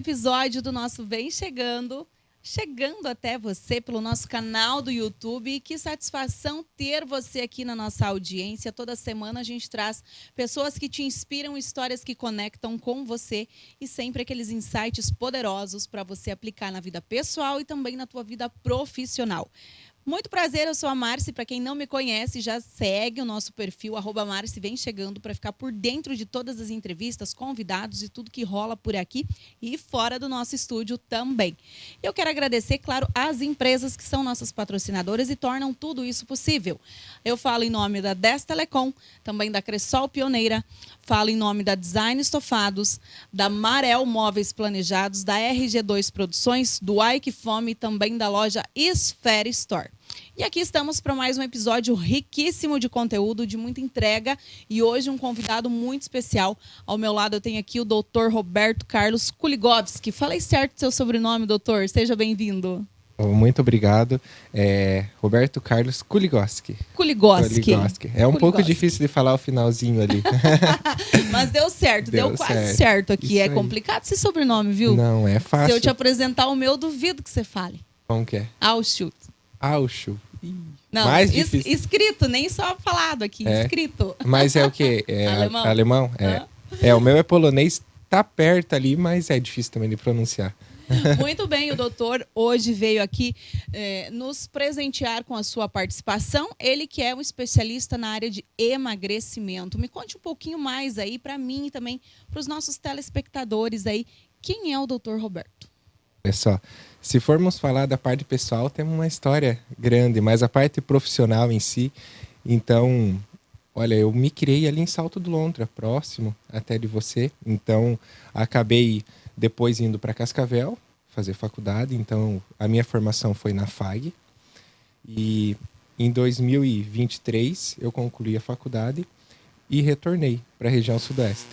episódio do nosso Vem Chegando até você pelo nosso canal do YouTube. E que satisfação ter você aqui na nossa audiência. Toda semana a gente traz pessoas que te inspiram, histórias que conectam com você e sempre aqueles insights poderosos para você aplicar na vida pessoal e também na tua vida profissional. Muito prazer, eu sou a Marci. Para quem não me conhece, já segue o nosso perfil, @Marci Vem Chegando, para ficar por dentro de todas as entrevistas, convidados e tudo que rola por aqui e fora do nosso estúdio também. Eu quero agradecer, claro, às empresas que são nossas patrocinadoras e tornam tudo isso possível. Eu falo em nome da Des Telecom, também da Cressol Pioneira, falo em nome da Design Estofados, da Marel Móveis Planejados, da RG2 Produções, do Ike Fome e também da loja Sphere Store. E aqui estamos para mais um episódio riquíssimo de conteúdo, de muita entrega. E hoje um convidado muito especial. Ao meu lado eu tenho aqui o Dr. Roberto Carlos Kuligovski. Falei certo seu sobrenome, doutor? Seja bem-vindo. Muito obrigado. Roberto Carlos Kuligovski. Kuligovski. É um pouco difícil de falar o finalzinho ali. Mas deu certo, deu quase certo aqui. Isso é aí. complicado esse sobrenome, viu? Não, é fácil. Se eu te apresentar o meu, duvido que você fale. Como que é? Auschut. Auschut. Não, Mais difícil. Escrito, nem só falado aqui, escrito. Mas é o quê? É Alemão. Alemão? O meu é polonês, tá perto ali, mas é difícil também de pronunciar. Muito bem, o doutor hoje veio aqui nos presentear com a sua participação. Ele que é um especialista na área de emagrecimento. Me conte um pouquinho mais aí para mim e também para os nossos telespectadores aí. Quem é o doutor Roberto? Olha só, se formos falar da parte pessoal, temos uma história grande, mas a parte profissional em si, então, olha, eu me criei ali em Salto do Lontra, próximo até de você, então acabei depois indo para Cascavel fazer faculdade, então a minha formação foi na FAG e em 2023 eu concluí a faculdade e retornei para a região sudoeste.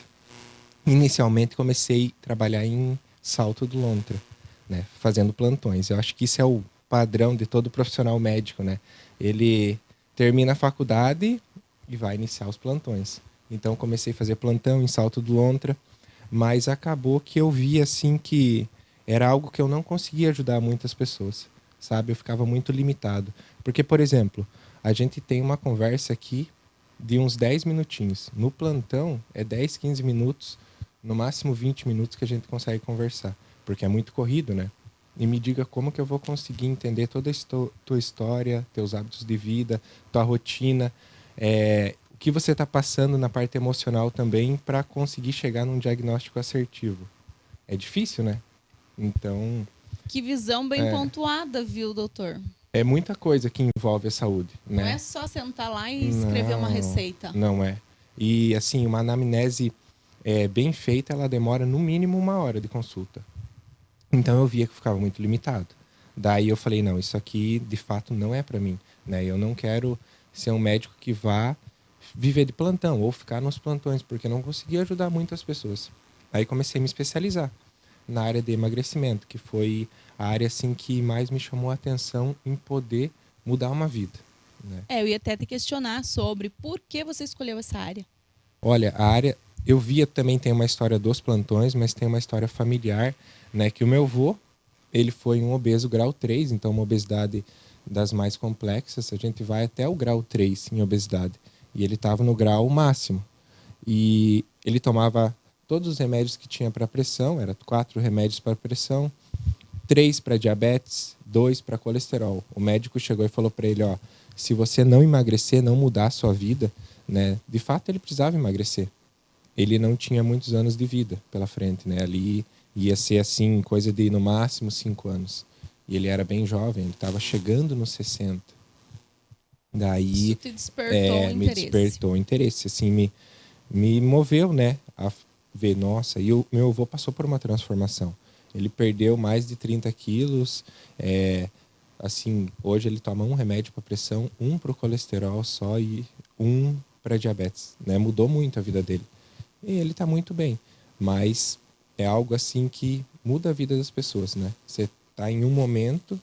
Inicialmente comecei a trabalhar em Salto do Lontra, né, fazendo plantões. Eu acho que isso é o padrão de todo profissional médico, né? Ele termina a faculdade e vai iniciar os plantões. Então comecei a fazer plantão em Salto do Lontra, mas acabou que eu vi assim que era algo que eu não conseguia ajudar muitas pessoas, sabe? Eu ficava muito limitado. Porque, por exemplo, a gente tem uma conversa aqui de uns 10 minutinhos. No plantão é 10, 15 minutos, no máximo 20 minutos que a gente consegue conversar. Porque é muito corrido, né? E me diga como que eu vou conseguir entender toda a tua história, teus hábitos de vida, tua rotina, o que você está passando na parte emocional também para conseguir chegar num diagnóstico assertivo. É difícil, né? Então... Que visão bem pontuada, viu, doutor? É muita coisa que envolve a saúde, né? Não é só sentar lá e escrever uma receita. Não é. E, assim, uma anamnese bem feita, ela demora no mínimo 1 hora de consulta. Então eu via que eu ficava muito limitado. Daí eu falei, não, isso aqui de fato não é para mim, né? Eu não quero ser um médico que vá viver de plantão ou ficar nos plantões, porque eu não conseguia ajudar muitas pessoas. Aí comecei a me especializar na área de emagrecimento, que foi a área assim que mais me chamou a atenção em poder mudar uma vida, né? Eu ia até te questionar sobre por que você escolheu essa área. Olha, a área, eu via também tem uma história dos plantões, mas tem uma história familiar, né? Que o meu avô, ele foi um obeso grau 3, então uma obesidade das mais complexas. A gente vai até o grau 3 em obesidade. E ele estava no grau máximo. E ele tomava todos os remédios que tinha para pressão, era 4 remédios para pressão, 3 para diabetes, 2 para colesterol. O médico chegou e falou para ele, ó, se você não emagrecer, não mudar a sua vida, né? De fato, ele precisava emagrecer. Ele não tinha muitos anos de vida pela frente, né? Ali ia ser assim, coisa de no máximo 5 anos. E ele era bem jovem, ele estava chegando nos 60. Daí isso te despertou me despertou interesse, assim, me moveu, né, a ver, nossa, e o meu avô passou por uma transformação. Ele perdeu mais de 30 quilos, assim, hoje ele toma 1 remédio para pressão, 1 para o colesterol só e 1 para diabetes, né? Mudou muito a vida dele. E ele está muito bem, mas é algo assim que muda a vida das pessoas, né? Você está em um momento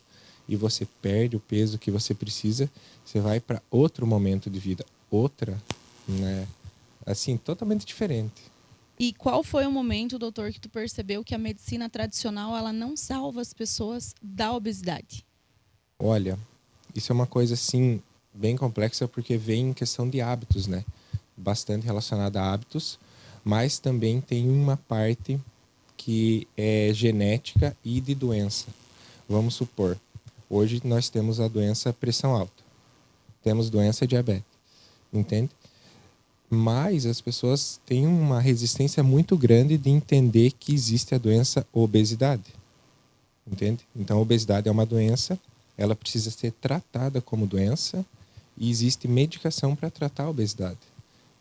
e você perde o peso que você precisa, você vai para outro momento de vida, outra, né? Assim, totalmente diferente. E qual foi o momento, doutor, que tu percebeu que a medicina tradicional ela não salva as pessoas da obesidade? Olha, isso é uma coisa assim bem complexa porque vem em questão de hábitos, né? Bastante relacionada a hábitos, mas também tem uma parte que é genética e de doença. Vamos supor, hoje nós temos a doença pressão alta, temos doença diabetes, entende? Mas as pessoas têm uma resistência muito grande de entender que existe a doença obesidade, entende? Então, a obesidade é uma doença, ela precisa ser tratada como doença e existe medicação para tratar a obesidade.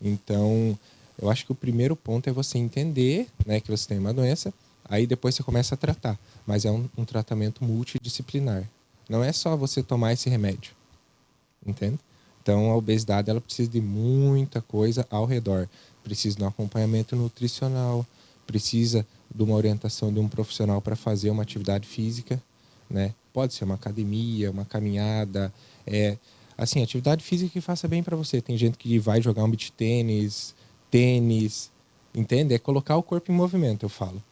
Então, eu acho que o primeiro ponto é você entender, né, que você tem uma doença, aí depois você começa a tratar. Mas é um tratamento multidisciplinar. Não é só você tomar esse remédio, entende? Então, a obesidade ela precisa de muita coisa ao redor. Precisa de um acompanhamento nutricional, precisa de uma orientação de um profissional para fazer uma atividade física, né? Pode ser uma academia, uma caminhada, assim, atividade física que faça bem para você. Tem gente que vai jogar um beach tênis, tênis, entende? É colocar o corpo em movimento, eu falo.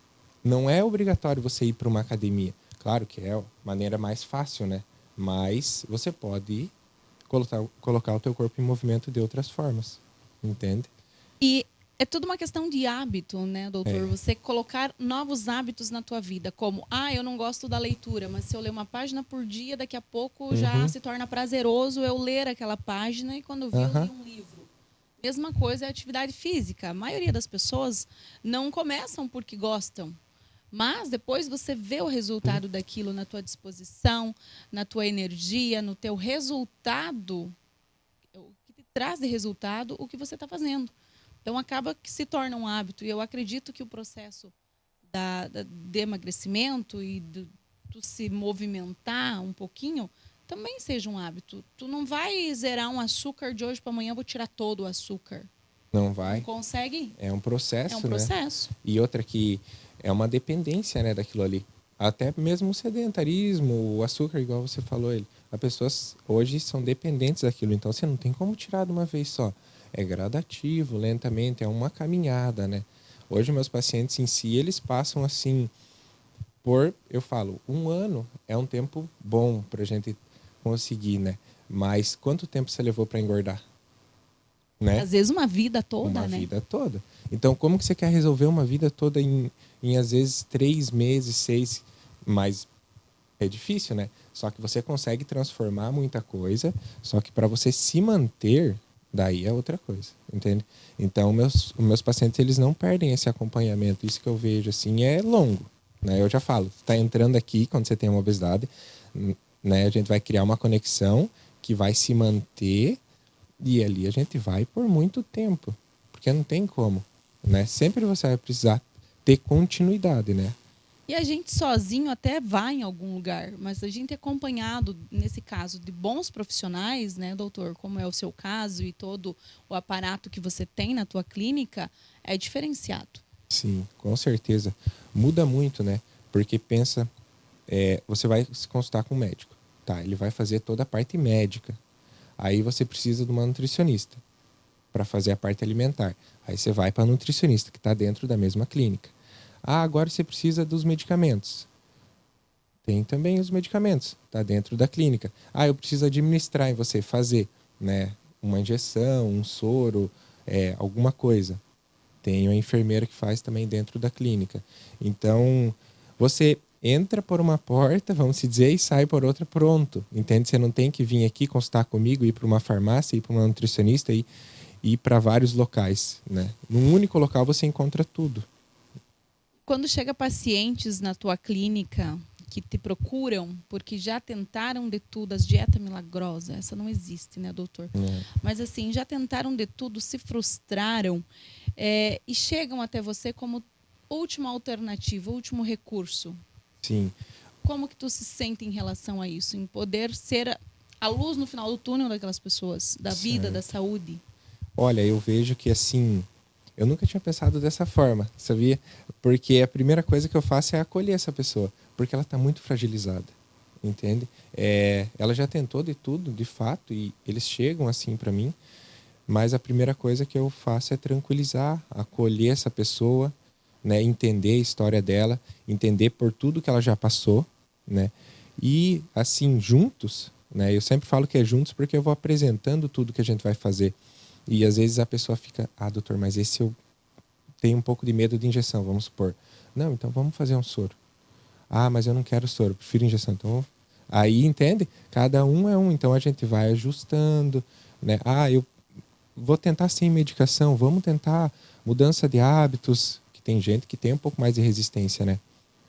Não é obrigatório você ir para uma academia. Claro que é a maneira mais fácil, né? Mas você pode colocar o teu corpo em movimento de outras formas, entende? E é tudo uma questão de hábito, né, doutor? É. Você colocar novos hábitos na tua vida, como, eu não gosto da leitura, mas se eu ler uma página por dia, daqui a pouco já Uhum. se torna prazeroso eu ler aquela página e quando eu vi, eu li Aham. um livro. Mesma coisa é a atividade física. A maioria das pessoas não começam porque gostam, mas depois você vê o resultado daquilo na tua disposição, na tua energia, no teu resultado, o que te traz de resultado o que você está fazendo. Então acaba que se torna um hábito. E eu acredito que o processo de emagrecimento e tu se movimentar um pouquinho também seja um hábito. Tu não vai zerar um açúcar de hoje para amanhã, vou tirar todo o açúcar. Não Não vai. consegue? É um É um processo, né? processo. E outra que é uma dependência, né, daquilo ali. Até mesmo o sedentarismo, o açúcar, igual você falou, ele. As pessoas hoje são dependentes daquilo, então você não tem como tirar de uma vez só. É gradativo, lentamente, é uma caminhada, né? Hoje meus pacientes em si, eles passam assim eu falo, um ano é um tempo bom pra gente conseguir, né? Mas quanto tempo você levou para engordar, né? Às vezes uma vida Uma toda, né? vida toda. Então, como que você quer resolver uma vida toda em às vezes 3 meses, 6? Mas é difícil, né? Só que você consegue transformar muita coisa, só que para você se manter, daí é outra coisa, entende? Então, os meus pacientes, eles não perdem esse acompanhamento. Isso que eu vejo, assim, é longo, né? Eu já falo, está entrando aqui, quando você tem uma obesidade, né? A gente vai criar uma conexão que vai se manter e ali a gente vai por muito tempo, porque não tem como, né? Sempre você vai precisar ter continuidade, né? E a gente sozinho até vai em algum lugar, mas a gente é acompanhado, nesse caso, de bons profissionais, né, doutor, como é o seu caso e todo o aparato que você tem na tua clínica, é diferenciado. Sim, com certeza. Muda muito, né? Porque pensa, você vai se consultar com um médico, tá? Ele vai fazer toda a parte médica. Aí você precisa de uma nutricionista para fazer a parte alimentar. Aí você vai para a nutricionista que está dentro da mesma clínica. Ah, agora você precisa dos medicamentos. Tem também os medicamentos, está dentro da clínica. Ah, eu preciso administrar em você, fazer, né? Uma injeção, um soro, alguma coisa. Tem a enfermeira que faz também dentro da clínica. Então, você entra por uma porta, vamos se dizer, e sai por outra pronto. Entende? Você não tem que vir aqui consultar comigo, ir para uma farmácia, ir para uma nutricionista e ir para vários locais, né? Num único local você encontra tudo. Quando chega pacientes na tua clínica que te procuram porque já tentaram de tudo, as dieta milagrosa, essa não existe, né, doutor? Né? Mas assim, já tentaram de tudo, se frustraram e chegam até você como última alternativa, último recurso. Sim. Como que tu se sente em relação a isso? Em poder ser a luz no final do túnel daquelas pessoas, da vida, da Certo. saúde? Olha, eu vejo que assim, eu nunca tinha pensado dessa forma, sabia? Porque a primeira coisa que eu faço é acolher essa pessoa, porque ela está muito fragilizada, entende? Ela já tentou de tudo, de fato, e eles chegam assim para mim, Mas a primeira coisa que eu faço é tranquilizar, acolher essa pessoa, né? Entender a história dela, entender por tudo que ela já passou, né? E assim, juntos, né? Eu sempre falo que é juntos porque eu vou apresentando tudo que a gente vai fazer. E às vezes a pessoa fica, doutor, mas esse eu tenho um pouco de medo de injeção, vamos supor. Não, então vamos fazer um soro. Mas eu não quero soro, prefiro injeção. Então, aí, entende? Cada um é um, então a gente vai ajustando, né? Eu vou tentar sem medicação, vamos tentar mudança de hábitos, que tem gente que tem um pouco mais de resistência, né?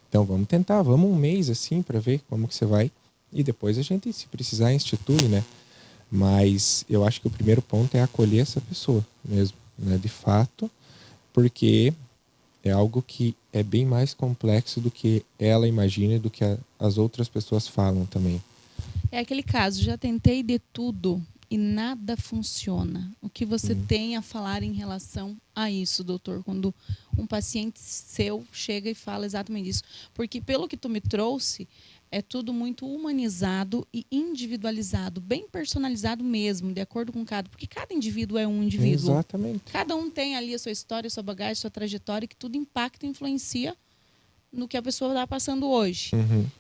Então vamos tentar, vamos um mês assim para ver como que você vai e depois a gente, se precisar, institui, né? Mas eu acho que o primeiro ponto é acolher essa pessoa mesmo, né? De fato, porque é algo que é bem mais complexo do que ela imagina e do que as outras pessoas falam também. É aquele caso, já tentei de tudo e nada funciona. O que você tem a falar em relação a isso, doutor? Quando um paciente seu chega e fala exatamente isso. Porque pelo que tu me trouxe, é tudo muito humanizado e individualizado, bem personalizado mesmo, de acordo com cada... Porque cada indivíduo é um indivíduo. Exatamente. Cada um tem ali a sua história, a sua bagagem, a sua trajetória, que tudo impacta e influencia no que a pessoa está passando hoje.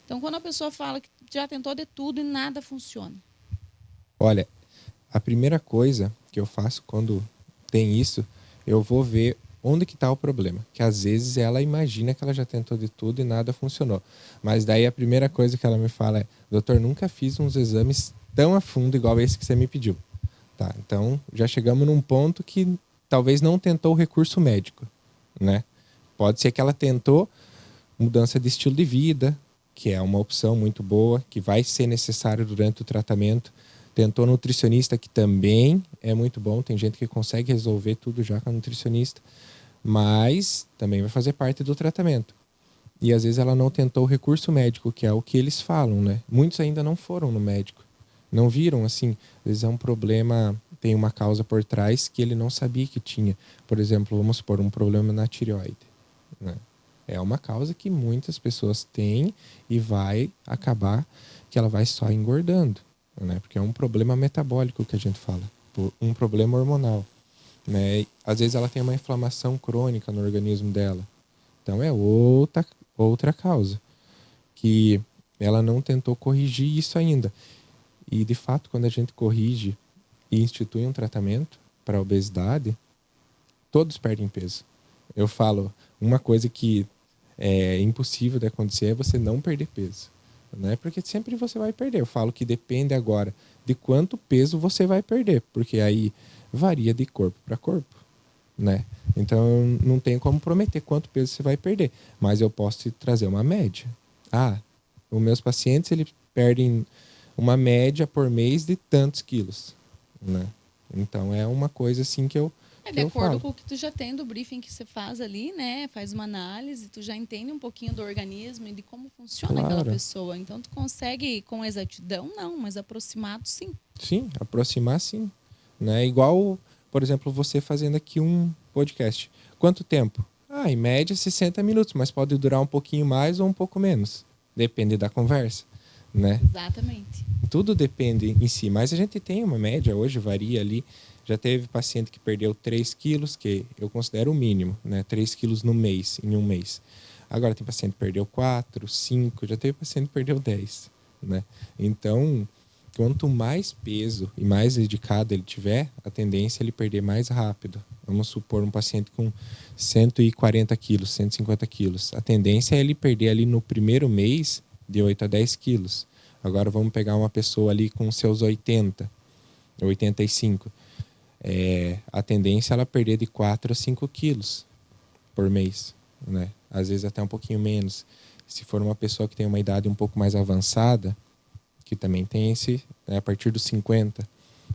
Então, quando a pessoa fala que já tentou de tudo e nada funciona. Olha, a primeira coisa que eu faço quando tem isso, eu vou ver onde que está o problema. Que às vezes ela imagina que ela já tentou de tudo e nada funcionou. Mas daí a primeira coisa que ela me fala é: doutor, nunca fiz uns exames tão a fundo igual esse que você me pediu. Tá, então já chegamos num ponto que talvez não tentou o recurso médico, né? Pode ser que ela tentou mudança de estilo de vida, que é uma opção muito boa, que vai ser necessário durante o tratamento. Tentou nutricionista, que também é muito bom. Tem gente que consegue resolver tudo já com a nutricionista, mas também vai fazer parte do tratamento. E às vezes ela não tentou o recurso médico, que é o que eles falam, né? Muitos ainda não foram no médico. Não viram, assim, às vezes é um problema, tem uma causa por trás que ele não sabia que tinha. Por exemplo, vamos supor, um problema na tireoide, né? É uma causa que muitas pessoas têm e vai acabar que ela vai só engordando, né? Porque é um problema metabólico que a gente fala, um problema hormonal, né? Às vezes ela tem uma inflamação crônica no organismo dela. Então é outra causa que ela não tentou corrigir isso ainda. E de fato, quando a gente corrige e institui um tratamento para a obesidade, todos perdem peso. Eu falo, uma coisa que é impossível de acontecer é você não perder peso, né? Porque sempre você vai perder. Eu falo que depende agora de quanto peso você vai perder, porque aí varia de corpo para corpo, né? Então não tem como prometer quanto peso você vai perder, mas eu posso te trazer uma média. Os meus pacientes eles perdem uma média por mês de tantos quilos, né? Então é uma coisa assim que eu De acordo falo. com o que tu já tem do briefing que você faz ali, né? Faz uma análise, tu já entende um pouquinho do organismo e de como funciona aquela pessoa. Então tu consegue com exatidão, não, mas aproximado, sim. Sim, aproximar, sim, né? Igual, por exemplo, você fazendo aqui um podcast. Quanto tempo? Em média 60 minutos, mas pode durar um pouquinho mais ou um pouco menos. Depende da conversa, né? Exatamente. Tudo depende em si, mas a gente tem uma média, hoje varia ali. Já teve paciente que perdeu 3 quilos, que eu considero o mínimo, né? 3 quilos no mês, em um mês. Agora tem paciente que perdeu 4, 5, já teve paciente que perdeu 10, né? Então, quanto mais peso e mais dedicado ele tiver, a tendência é ele perder mais rápido. Vamos supor um paciente com 140 quilos, 150 quilos. A tendência é ele perder ali no primeiro mês de 8 a 10 quilos. Agora vamos pegar uma pessoa ali com seus 80, 85. A tendência é ela perder de 4 a 5 quilos por mês, né? Às vezes até um pouquinho menos. Se for uma pessoa que tem uma idade um pouco mais avançada, que também tem esse, né, a partir dos 50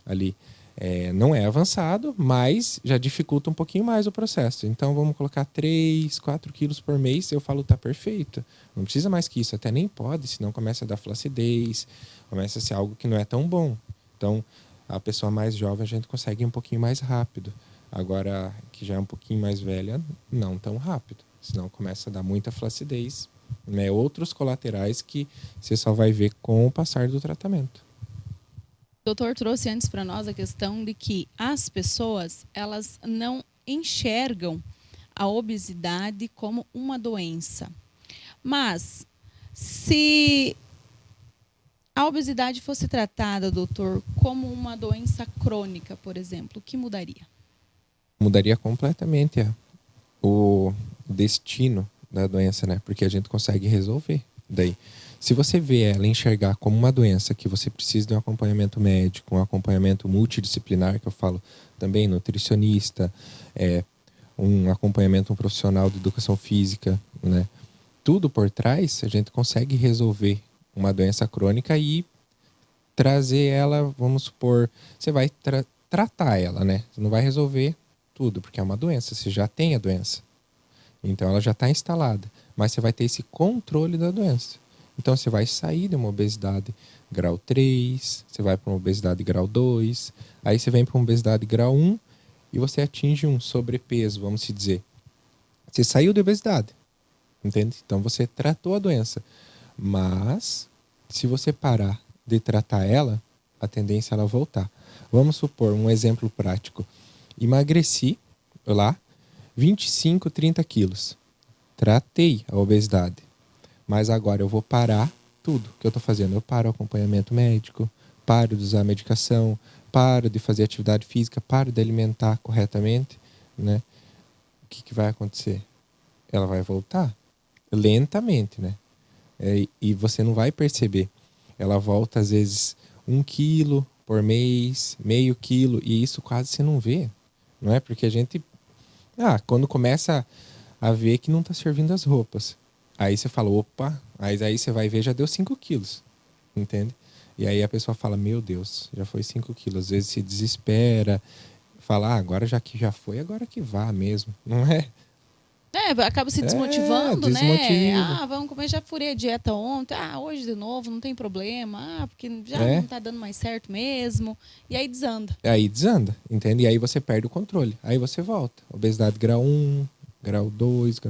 ali, não é avançado, mas já dificulta um pouquinho mais o processo. Então vamos colocar 3, 4 quilos por mês, eu falo, tá perfeito. Não precisa mais que isso, até nem pode, senão começa a dar flacidez, começa a ser algo que não é tão bom. Então, a pessoa mais jovem a gente consegue ir um pouquinho mais rápido. Agora, que já é um pouquinho mais velha, não tão rápido. Senão começa a dar muita flacidez, né? Outros colaterais que você só vai ver com o passar do tratamento. O doutor trouxe antes para nós a questão de que as pessoas, elas não enxergam a obesidade como uma doença. Mas, se a obesidade fosse tratada, doutor, como uma doença crônica, por exemplo, o que mudaria? Mudaria completamente o destino da doença, né? Porque a gente consegue resolver. Daí, se você vê ela enxergar como uma doença que você precisa de um acompanhamento médico, um acompanhamento multidisciplinar, que eu falo também, nutricionista, um acompanhamento profissional de educação física, né? Tudo por trás, a gente consegue resolver uma doença crônica e trazer ela, vamos supor, você vai tratar ela, né? Você não vai resolver tudo, porque é uma doença, você já tem a doença. Então ela já está instalada, mas você vai ter esse controle da doença. Então você vai sair de uma obesidade grau 3, você vai para uma obesidade grau 2, aí você vem para uma obesidade grau 1 e você atinge um sobrepeso, vamos dizer. Você saiu da obesidade, entende? Então você tratou a doença. Mas, se você parar de tratar ela, a tendência é ela voltar. Vamos supor um exemplo prático. Emagreci lá 25, 30 quilos. Tratei a obesidade. Mas agora eu vou parar tudo que eu estou fazendo. Eu paro o acompanhamento médico, paro de usar medicação, paro de fazer atividade física, paro de alimentar corretamente, né? O que vai acontecer? Ela vai voltar lentamente, né? E você não vai perceber. Ela volta, às vezes, 1 quilo por mês, meio quilo, e isso quase você não vê. Não é? Porque a gente... quando começa a ver que não está servindo as roupas. Aí você fala, opa, aí você vai ver, já deu 5 quilos. Entende? E aí a pessoa fala, meu Deus, já foi 5 quilos. Às vezes se desespera, fala, agora já que já foi, agora que vá mesmo. Não é? Acaba se desmotivando, né? Desmotiva. Vamos comer, já furei a dieta ontem. Hoje de novo, não tem problema. Porque já não tá dando mais certo mesmo. E aí desanda. Aí desanda, entende? E aí você perde o controle. Aí você volta. Obesidade grau 1, grau 2.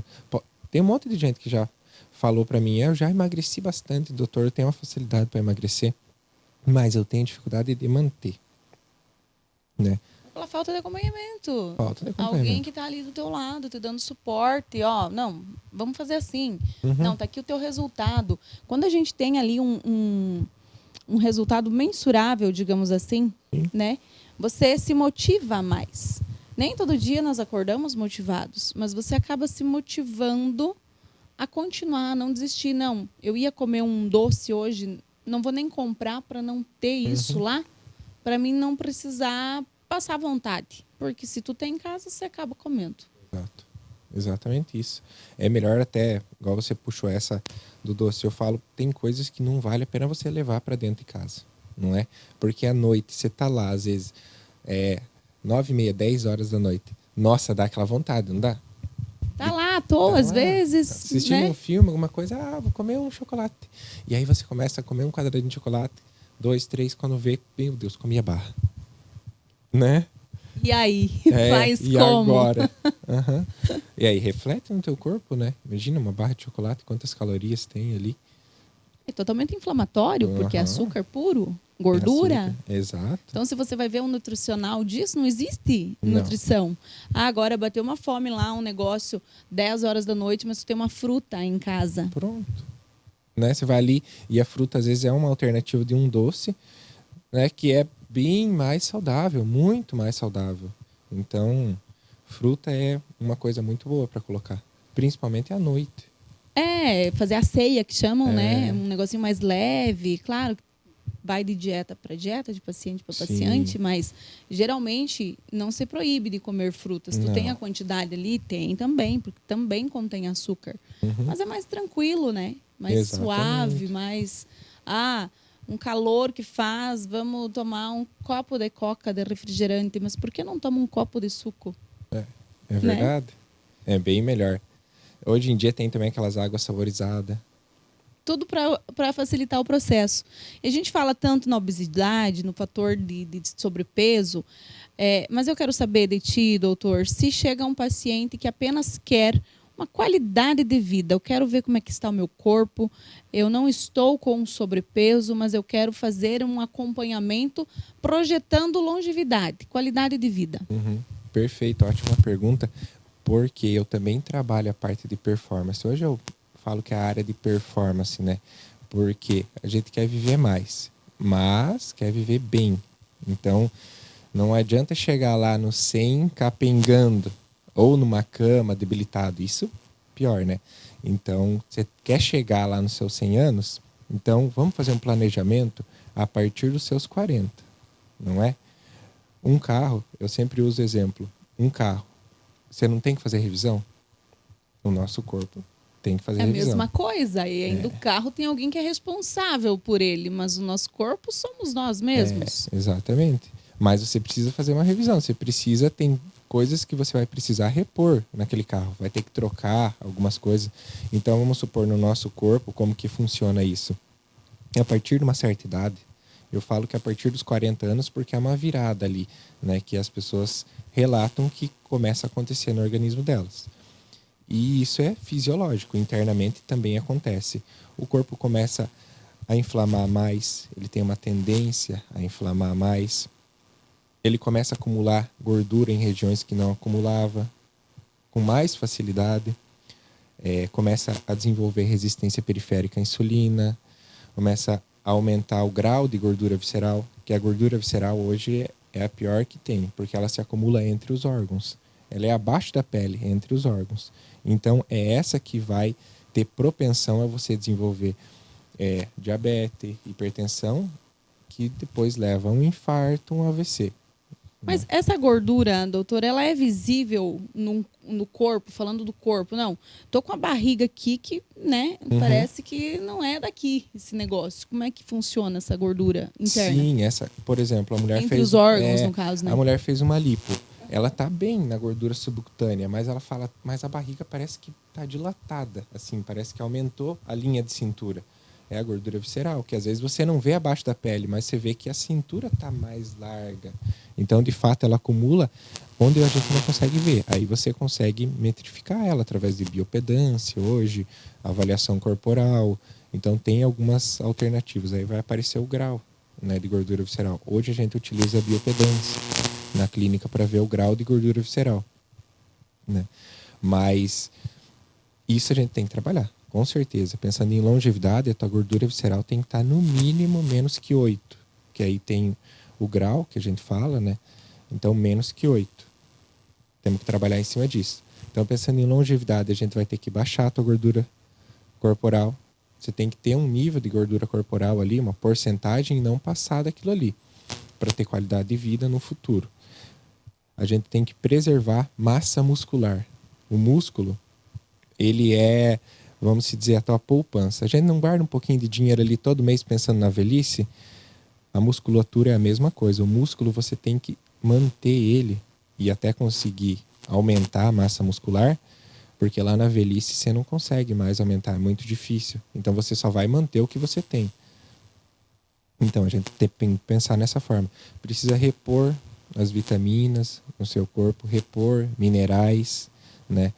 Tem um monte de gente que já falou pra mim, eu já emagreci bastante, doutor, eu tenho uma facilidade para emagrecer, mas eu tenho dificuldade de manter, né? Pela falta de acompanhamento. Falta de acompanhamento. Alguém que tá ali do teu lado, te dando suporte. Não, vamos fazer assim. Não, tá aqui o teu resultado. Quando a gente tem ali um resultado mensurável, digamos assim, né? Você se motiva mais. Nem todo dia nós acordamos motivados, mas você acaba se motivando a continuar, a não desistir. Não, eu ia comer um doce hoje, não vou nem comprar para não ter isso lá, para mim não precisar passar vontade. Porque se tu tem em casa, você acaba comendo. Exato. Exatamente isso. É melhor até, igual você puxou essa do doce, eu falo, tem coisas que não vale a pena você levar para dentro de casa, não é? Porque à noite você tá lá, às vezes, 9h30, 10 horas da noite. Nossa, dá aquela vontade, não dá? Tá lá à toa, às vezes. Assistindo um filme, alguma coisa, vou comer um chocolate. E aí você começa a comer um quadradinho de chocolate, 2, 3, quando vê, meu Deus, comi a barra. Né? E aí? Faz e como? Agora? E aí, reflete no teu corpo, né? Imagina uma barra de chocolate, quantas calorias tem ali. É totalmente inflamatório, porque é açúcar puro, gordura. Açúcar. Exato. Então, se você vai ver um nutricional disso, não existe Não. nutrição. Agora bateu uma fome lá, um negócio, 10 horas da noite, mas tu tem uma fruta em casa. Pronto. Né? Você vai ali e a fruta, às vezes, é uma alternativa de um doce, né? Que é bem mais saudável, muito mais saudável. Então, fruta é uma coisa muito boa para colocar, principalmente à noite. Fazer a ceia, que chamam, né? Um negocinho mais leve. Claro, vai de dieta para dieta, de paciente para paciente, mas geralmente não se proíbe de comer frutas. Tu tem a quantidade ali? Tem também, porque também contém açúcar. Mas é mais tranquilo, né? Mais suave, mais... um calor que faz, vamos tomar um copo de coca, de refrigerante, mas por que não toma um copo de suco? É verdade. Né? É bem melhor. Hoje em dia tem também aquelas águas saborizadas. Tudo para facilitar o processo. E a gente fala tanto na obesidade, no fator de sobrepeso, mas eu quero saber de ti, doutor, se chega um paciente que apenas quer uma qualidade de vida. Eu quero ver como é que está o meu corpo. Eu não estou com sobrepeso, mas eu quero fazer um acompanhamento projetando longevidade, qualidade de vida. Perfeito, ótima pergunta, porque eu também trabalho a parte de performance. Hoje eu falo que é a área de performance, né? Porque a gente quer viver mais, mas quer viver bem. Então, não adianta chegar lá no 100 capengando ou numa cama debilitado. Isso pior, né? Então, você quer chegar lá nos seus 100 anos? Então, vamos fazer um planejamento a partir dos seus 40, não é? Um carro, eu sempre uso exemplo. Um carro, você não tem que fazer revisão? O nosso corpo tem que fazer É a revisão. mesma coisa. E ainda o carro tem alguém que é responsável por ele, mas o nosso corpo somos nós mesmos. Exatamente. Mas você precisa fazer uma revisão. Você precisa, tem coisas que você vai precisar repor naquele carro. Vai ter que trocar algumas coisas. Então, vamos supor, no nosso corpo, como que funciona isso? A partir de uma certa idade, eu falo que a partir dos 40 anos, porque é uma virada ali, né? Que as pessoas relatam que começa a acontecer no organismo delas. E isso é fisiológico, internamente também acontece. O corpo começa a inflamar mais, ele tem uma tendência a inflamar mais. Ele começa a acumular gordura em regiões que não acumulava, com mais facilidade. Começa a desenvolver resistência periférica à insulina, começa a aumentar o grau de gordura visceral, que a gordura visceral hoje é a pior que tem, porque ela se acumula entre os órgãos. Ela é abaixo da pele, entre os órgãos. Então, é essa que vai ter propensão a você desenvolver diabetes, hipertensão, que depois leva a um infarto, um AVC. Mas essa gordura, doutor, ela é visível no corpo, falando do corpo? Não, tô com a barriga aqui que, né, parece que não é daqui esse negócio. Como é que funciona essa gordura interna? Sim, por exemplo, a mulher Entre fez... os órgãos, no caso, né? A mulher fez uma lipo. Ela tá bem na gordura subcutânea, mas ela fala, mas a barriga parece que tá dilatada, assim, parece que aumentou a linha de cintura. É a gordura visceral, que às vezes você não vê abaixo da pele, mas você vê que a cintura tá mais larga. Então, de fato, ela acumula onde a gente não consegue ver. Aí você consegue metrificar ela através de biopedância hoje, avaliação corporal. Então, tem algumas alternativas. Aí vai aparecer o grau, né, de gordura visceral. Hoje a gente utiliza a biopedância na clínica para ver o grau de gordura visceral, né? Mas isso a gente tem que trabalhar, com certeza. Pensando em longevidade, a tua gordura visceral tem que estar no mínimo menos que 8, que aí tem o grau que a gente fala, né? Então, menos que 8. Temos que trabalhar em cima disso. Então, pensando em longevidade, a gente vai ter que baixar a tua gordura corporal. Você tem que ter um nível de gordura corporal ali, uma porcentagem, e não passar daquilo ali, para ter qualidade de vida no futuro. A gente tem que preservar massa muscular. O músculo, ele é, vamos dizer, a tua poupança. A gente não guarda um pouquinho de dinheiro ali todo mês pensando na velhice. A musculatura é a mesma coisa. O músculo você tem que manter ele e até conseguir aumentar a massa muscular, porque lá na velhice você não consegue mais aumentar, é muito difícil. Então você só vai manter o que você tem. Então a gente tem que pensar nessa forma. Precisa repor as vitaminas no seu corpo, repor minerais, né?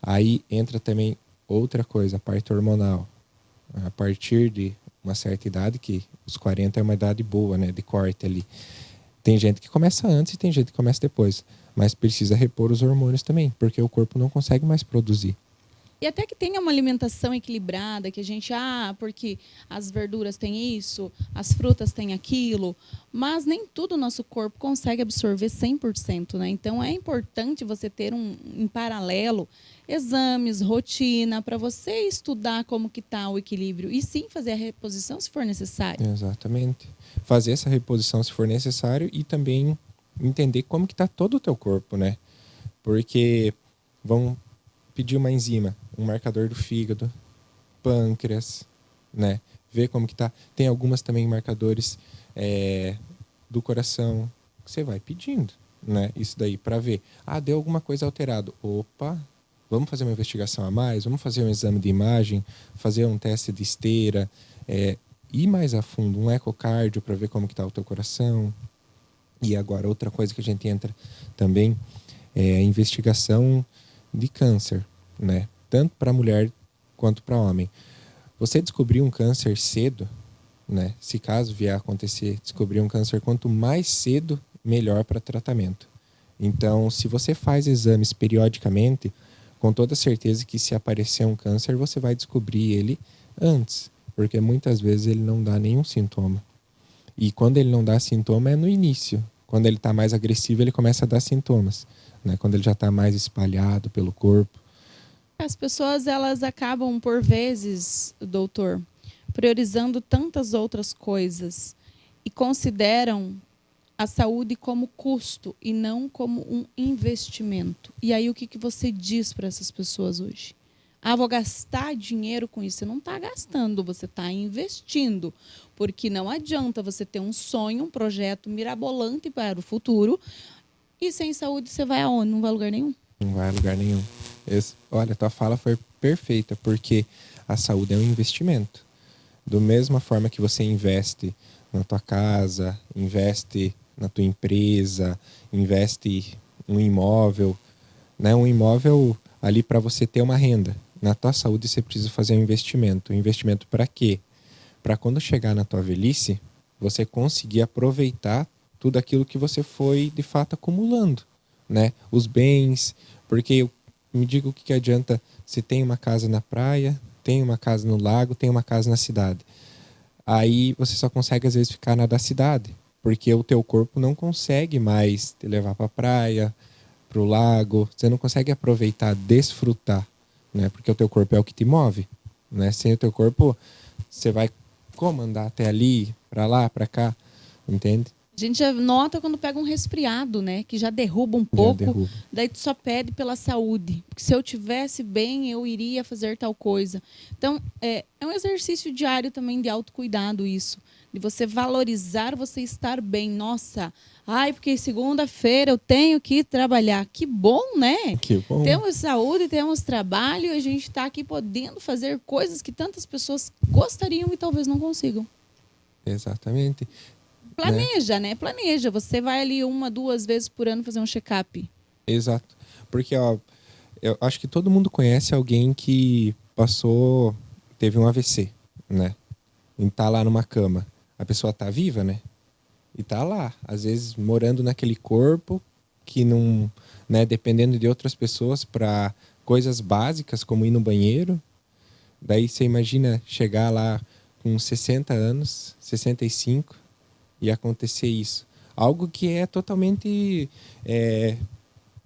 Aí entra também outra coisa, a parte hormonal. A partir de uma certa idade, que os 40 é uma idade boa, né, de corte ali. Tem gente que começa antes e tem gente que começa depois. Mas precisa repor os hormônios também, porque o corpo não consegue mais produzir. E até que tenha uma alimentação equilibrada, que a gente, porque as verduras têm isso, as frutas têm aquilo, mas nem tudo o nosso corpo consegue absorver 100%, né? Então é importante você ter em paralelo exames, rotina, para você estudar como que está o equilíbrio e sim fazer a reposição se for necessário. Exatamente. Fazer essa reposição se for necessário e também entender como que está todo o teu corpo, né? Porque vão pedir uma enzima, um marcador do fígado, pâncreas, né? Ver como que tá. Tem algumas também marcadores do coração que você vai pedindo, né? Isso daí para ver. Deu alguma coisa alterado. Opa, vamos fazer uma investigação a mais, vamos fazer um exame de imagem, fazer um teste de esteira, ir mais a fundo, um ecocardio para ver como que tá o teu coração. E agora outra coisa que a gente entra também é a investigação de câncer, né? tanto para mulher quanto para homem. Você descobrir um câncer cedo, né? Se caso vier a acontecer, descobrir um câncer quanto mais cedo, melhor para tratamento. Então, se você faz exames periodicamente, com toda certeza que se aparecer um câncer, você vai descobrir ele antes, porque muitas vezes ele não dá nenhum sintoma. E quando ele não dá sintoma é no início. Quando ele está mais agressivo, ele começa a dar sintomas, né? Quando ele já está mais espalhado pelo corpo. As pessoas, elas acabam, por vezes, doutor, priorizando tantas outras coisas e consideram a saúde como custo e não como um investimento. E aí, o que você diz para essas pessoas hoje? Ah, vou gastar dinheiro com isso. Você não está gastando, você está investindo. Porque não adianta você ter um sonho, um projeto mirabolante para o futuro e sem saúde você vai aonde? Não vai a lugar nenhum. Não vai a lugar nenhum. Olha, tua fala foi perfeita, porque a saúde é um investimento. Da mesma forma que você investe na tua casa, investe na tua empresa, investe em um imóvel, né? Um imóvel ali para você ter uma renda. Na tua saúde você precisa fazer um investimento. Um investimento para quê? Para quando chegar na tua velhice, você conseguir aproveitar tudo aquilo que você foi de fato acumulando, né? Os bens, porque me diga o que adianta se tem uma casa na praia, tem uma casa no lago, tem uma casa na cidade. Aí você só consegue às vezes ficar na da cidade, porque o teu corpo não consegue mais te levar para a praia, para o lago, você não consegue aproveitar, desfrutar, né? Porque o teu corpo é o que te move, né? Sem o teu corpo, você vai como andar até ali, para lá, para cá, entende? A gente já nota quando pega um resfriado, né? Que já derruba um pouco, daí tu só pede pela saúde. Porque se eu tivesse bem, eu iria fazer tal coisa. Então, é um exercício diário também de autocuidado isso. De você valorizar, você estar bem. Nossa, ai, porque segunda-feira eu tenho que trabalhar. Que bom, né? Que bom. Temos saúde, temos trabalho, e a gente está aqui podendo fazer coisas que tantas pessoas gostariam e talvez não consigam. Exatamente. Planeja, né? Planeja. Você vai ali 1, 2 vezes por ano fazer um check-up. Exato. Porque, ó, eu acho que todo mundo conhece alguém que teve um AVC, né? E tá lá numa cama. A pessoa tá viva, né? E tá lá, às vezes morando naquele corpo que não, né, dependendo de outras pessoas para coisas básicas como ir no banheiro. Daí você imagina chegar lá com 60 anos, 65 e acontecer isso. Algo que é totalmente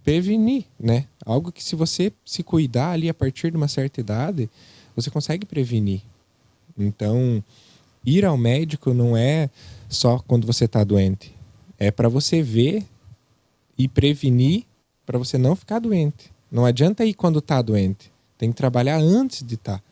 prevenir, né? Algo que se você se cuidar ali a partir de uma certa idade, você consegue prevenir. Então, ir ao médico não é só quando você está doente. É para você ver e prevenir para você não ficar doente. Não adianta ir quando está doente. Tem que trabalhar antes de estar.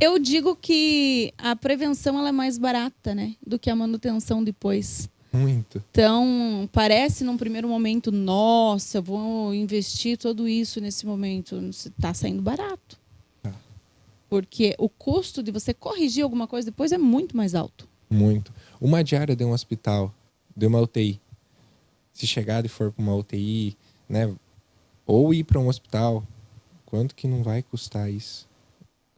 Eu digo que a prevenção ela é mais barata, né? Do que a manutenção depois. Muito. Então, parece num primeiro momento, nossa, eu vou investir tudo isso nesse momento. Está saindo barato. Porque o custo de você corrigir alguma coisa depois é muito mais alto. Muito. Uma diária de um hospital, de uma UTI. Se chegar e for para uma UTI, né? Ou ir para um hospital, quanto que não vai custar isso?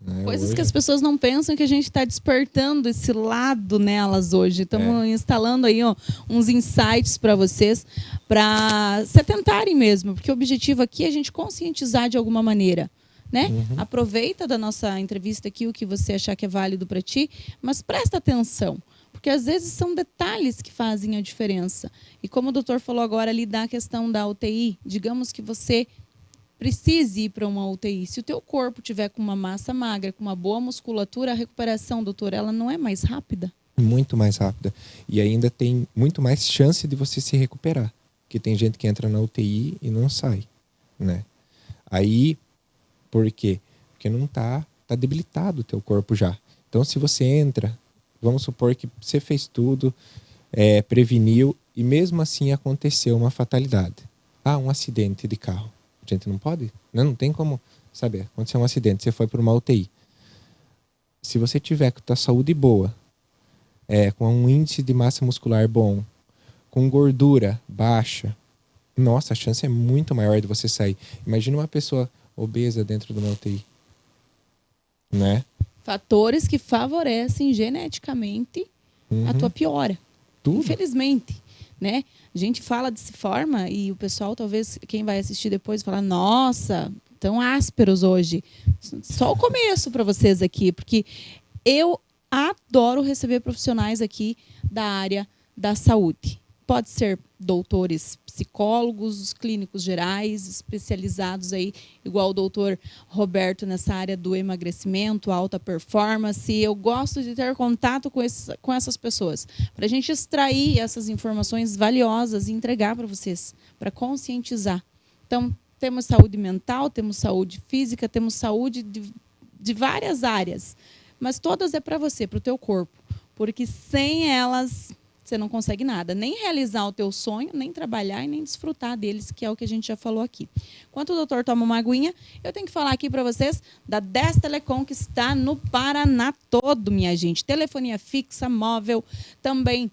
Né? Coisas Hoje... que as pessoas não pensam que a gente está despertando esse lado nelas hoje. Estamos instalando aí uns insights para vocês, para se atentarem mesmo. Porque o objetivo aqui é a gente conscientizar de alguma maneira. Né? Uhum. Aproveita da nossa entrevista aqui o que você achar que é válido para ti, mas presta atenção, porque às vezes são detalhes que fazem a diferença. E como o doutor falou agora ali da questão da UTI, digamos que você precise ir para uma UTI. Se o teu corpo tiver com uma massa magra, com uma boa musculatura, a recuperação, doutor, ela não é mais rápida? Muito mais rápida. E ainda tem muito mais chance de você se recuperar. Porque tem gente que entra na UTI e não sai, né? Aí, por quê? Porque não tá debilitado o teu corpo já. Então, se você entra, vamos supor que você fez tudo, preveniu, e mesmo assim aconteceu uma fatalidade. Ah, um acidente de carro. A gente não pode? Não tem como saber. Aconteceu um acidente, você foi para uma UTI. Se você tiver com a tua saúde boa, com um índice de massa muscular bom, com gordura baixa, nossa, a chance é muito maior de você sair. Imagina uma pessoa obesa dentro de uma UTI? Né? Fatores que favorecem geneticamente a tua piora. Tudo. Infelizmente, né? A gente fala dessa forma e o pessoal, talvez, quem vai assistir depois, fala, nossa, tão ásperos hoje. Só o começo para vocês aqui, porque eu adoro receber profissionais aqui da área da saúde. Pode ser doutores psicólogos, clínicos gerais, especializados aí, igual o doutor Roberto nessa área do emagrecimento, alta performance. Eu gosto de ter contato com essas pessoas, para a gente extrair essas informações valiosas e entregar para vocês, para conscientizar. Então, temos saúde mental, temos saúde física, temos saúde de várias áreas, mas todas é para você, para o teu corpo, porque sem elas você não consegue nada, nem realizar o teu sonho, nem trabalhar e nem desfrutar deles, que é o que a gente já falou aqui. Enquanto o doutor toma uma aguinha, eu tenho que falar aqui para vocês da 10 Telecom, que está no Paraná todo, minha gente. Telefonia fixa, móvel, também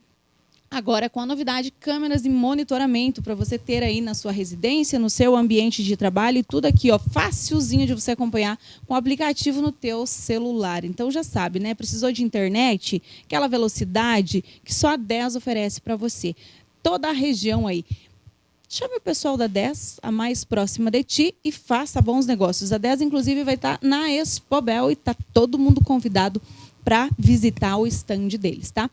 agora com a novidade, câmeras de monitoramento para você ter aí na sua residência, no seu ambiente de trabalho e tudo aqui, ó, facilzinho de você acompanhar com o aplicativo no teu celular. Então já sabe, né? Precisou de internet, aquela velocidade que só a 10 oferece para você. Toda a região aí. Chame o pessoal da 10, a mais próxima de ti, e faça bons negócios. A 10, inclusive, vai estar na Expobel e está todo mundo convidado para visitar o stand deles, tá?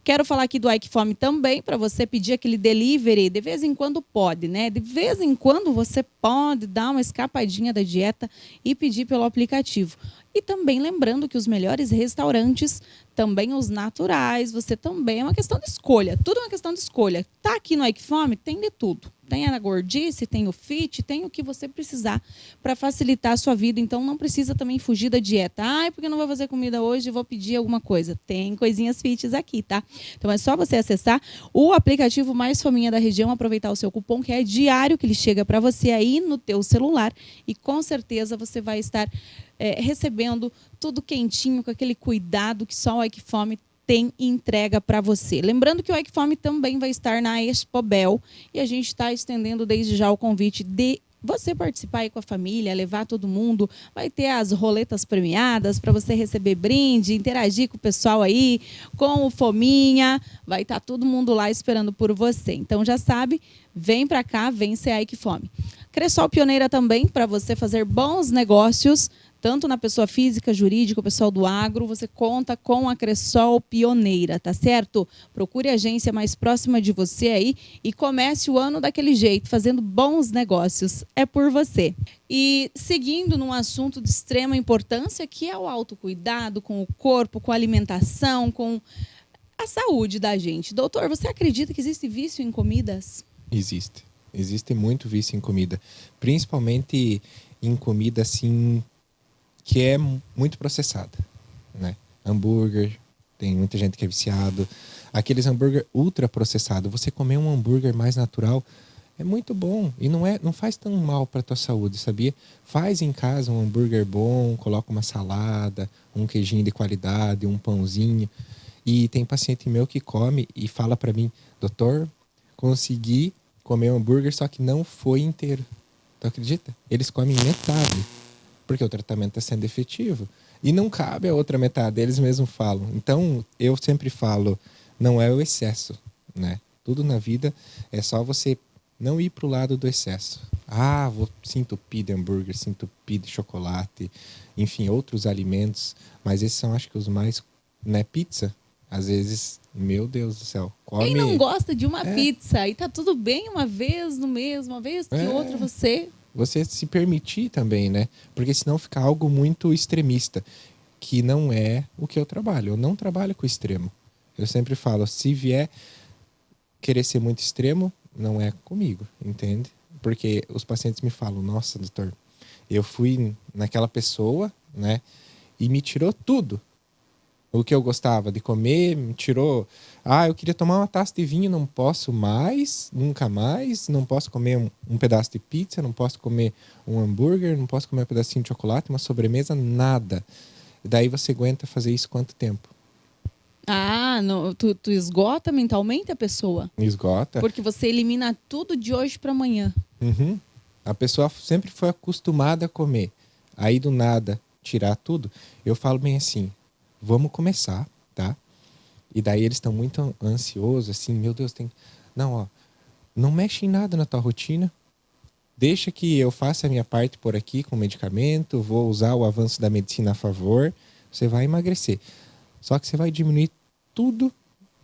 Quero falar aqui do Ike Fome também, para você pedir aquele delivery. De vez em quando pode, né? De vez em quando você pode dar uma escapadinha da dieta e pedir pelo aplicativo. E também lembrando que os melhores restaurantes, também os naturais, você também é uma questão de escolha. Tudo é uma questão de escolha. Tá aqui no Ike Fome, tem de tudo. Tem a gordice, tem o fit, tem o que você precisar para facilitar a sua vida. Então, não precisa também fugir da dieta. Ah, porque eu não vou fazer comida hoje, vou pedir alguma coisa. Tem coisinhas fits aqui, tá? Então, é só você acessar o aplicativo mais faminha da região, aproveitar o seu cupom, que é diário, que ele chega para você aí no teu celular. E, com certeza, você vai estar recebendo tudo quentinho, com aquele cuidado que só o Ike Fome tem entrega para você. Lembrando que o Ike Fome também vai estar na Expobel e a gente está estendendo desde já o convite de você participar aí com a família, levar todo mundo. Vai ter as roletas premiadas para você receber brinde, interagir com o pessoal aí, com o Fominha. Vai estar todo mundo lá esperando por você. Então já sabe, vem para cá, vem ser a Ike Fome. Cressol Pioneira também, para você fazer bons negócios, tanto na pessoa física, jurídica, o pessoal do agro, você conta com a Cressol Pioneira, tá certo? Procure a agência mais próxima de você aí e comece o ano daquele jeito, fazendo bons negócios. É por você. E seguindo num assunto de extrema importância, que é o autocuidado com o corpo, com a alimentação, com a saúde da gente. Doutor, você acredita que existe vício em comidas? Existe. Existe muito vício em comida. Principalmente em comida, assim, que é muito processada, né? Hambúrguer, tem muita gente que é viciado. Aqueles hambúrguer ultra processado, você comer um hambúrguer mais natural é muito bom e não faz tão mal para tua saúde, sabia? Faz em casa um hambúrguer bom, coloca uma salada, um queijinho de qualidade, um pãozinho. E tem paciente meu que come e fala para mim, doutor, consegui comer um hambúrguer, só que não foi inteiro. Tu acredita? Eles comem metade, porque o tratamento está sendo efetivo. E não cabe a outra metade, eles mesmos falam. Então, eu sempre falo, não é o excesso, né? Tudo na vida é só você não ir para o lado do excesso. Ah, vou se entupir de hambúrguer, se entupir de chocolate, enfim, outros alimentos. Mas esses são, acho que, os mais... Né? Pizza, às vezes, meu Deus do céu. Come... Quem não gosta de uma pizza? E tá tudo bem uma vez no mês, uma vez que outra Você se permitir também, né? Porque senão fica algo muito extremista, que não é o que eu trabalho. Eu não trabalho com extremo. Eu sempre falo, se vier querer ser muito extremo, não é comigo, entende? Porque os pacientes me falam, nossa, doutor, eu fui naquela pessoa, né? E me tirou tudo. O que eu gostava de comer, me tirou... Ah, eu queria tomar uma taça de vinho, não posso mais, nunca mais. Não posso comer um pedaço de pizza, não posso comer um hambúrguer, não posso comer um pedacinho de chocolate, uma sobremesa, nada. Daí você aguenta fazer isso quanto tempo? Ah, não, tu esgota mentalmente a pessoa? Esgota. Porque você elimina tudo de hoje para amanhã. Uhum. A pessoa sempre foi acostumada a comer. Aí do nada tirar tudo. Eu falo bem assim, vamos começar, tá? E daí eles estão muito ansiosos, assim, meu Deus, tem... Não, ó, não mexe em nada na tua rotina. Deixa que eu faça a minha parte por aqui com medicamento, vou usar o avanço da medicina a favor, você vai emagrecer. Só que você vai diminuir tudo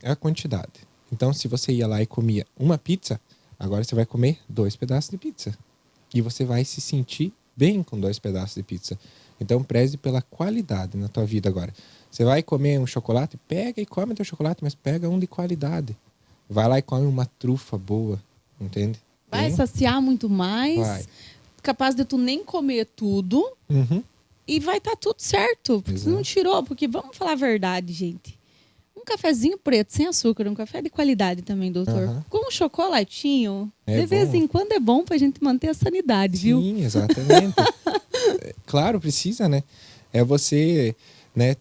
a quantidade. Então, se você ia lá e comia uma pizza, agora você vai comer 2 pedaços de pizza. E você vai se sentir bem com 2 pedaços de pizza. Então, preze pela qualidade na tua vida agora. Você vai comer um chocolate? Pega e come teu chocolate, mas pega um de qualidade. Vai lá e come uma trufa boa, entende? Vai saciar muito Vai. mais, capaz de tu nem comer tudo Uhum. e vai estar tudo certo. Porque tu não tirou, porque vamos falar a verdade, gente. Um cafezinho preto, sem açúcar, um café de qualidade também, doutor. Uhum. Com um chocolatinho, É de vez bom. em quando é bom pra gente manter a sanidade, viu? Sim, exatamente. Claro, precisa, né? É você, né,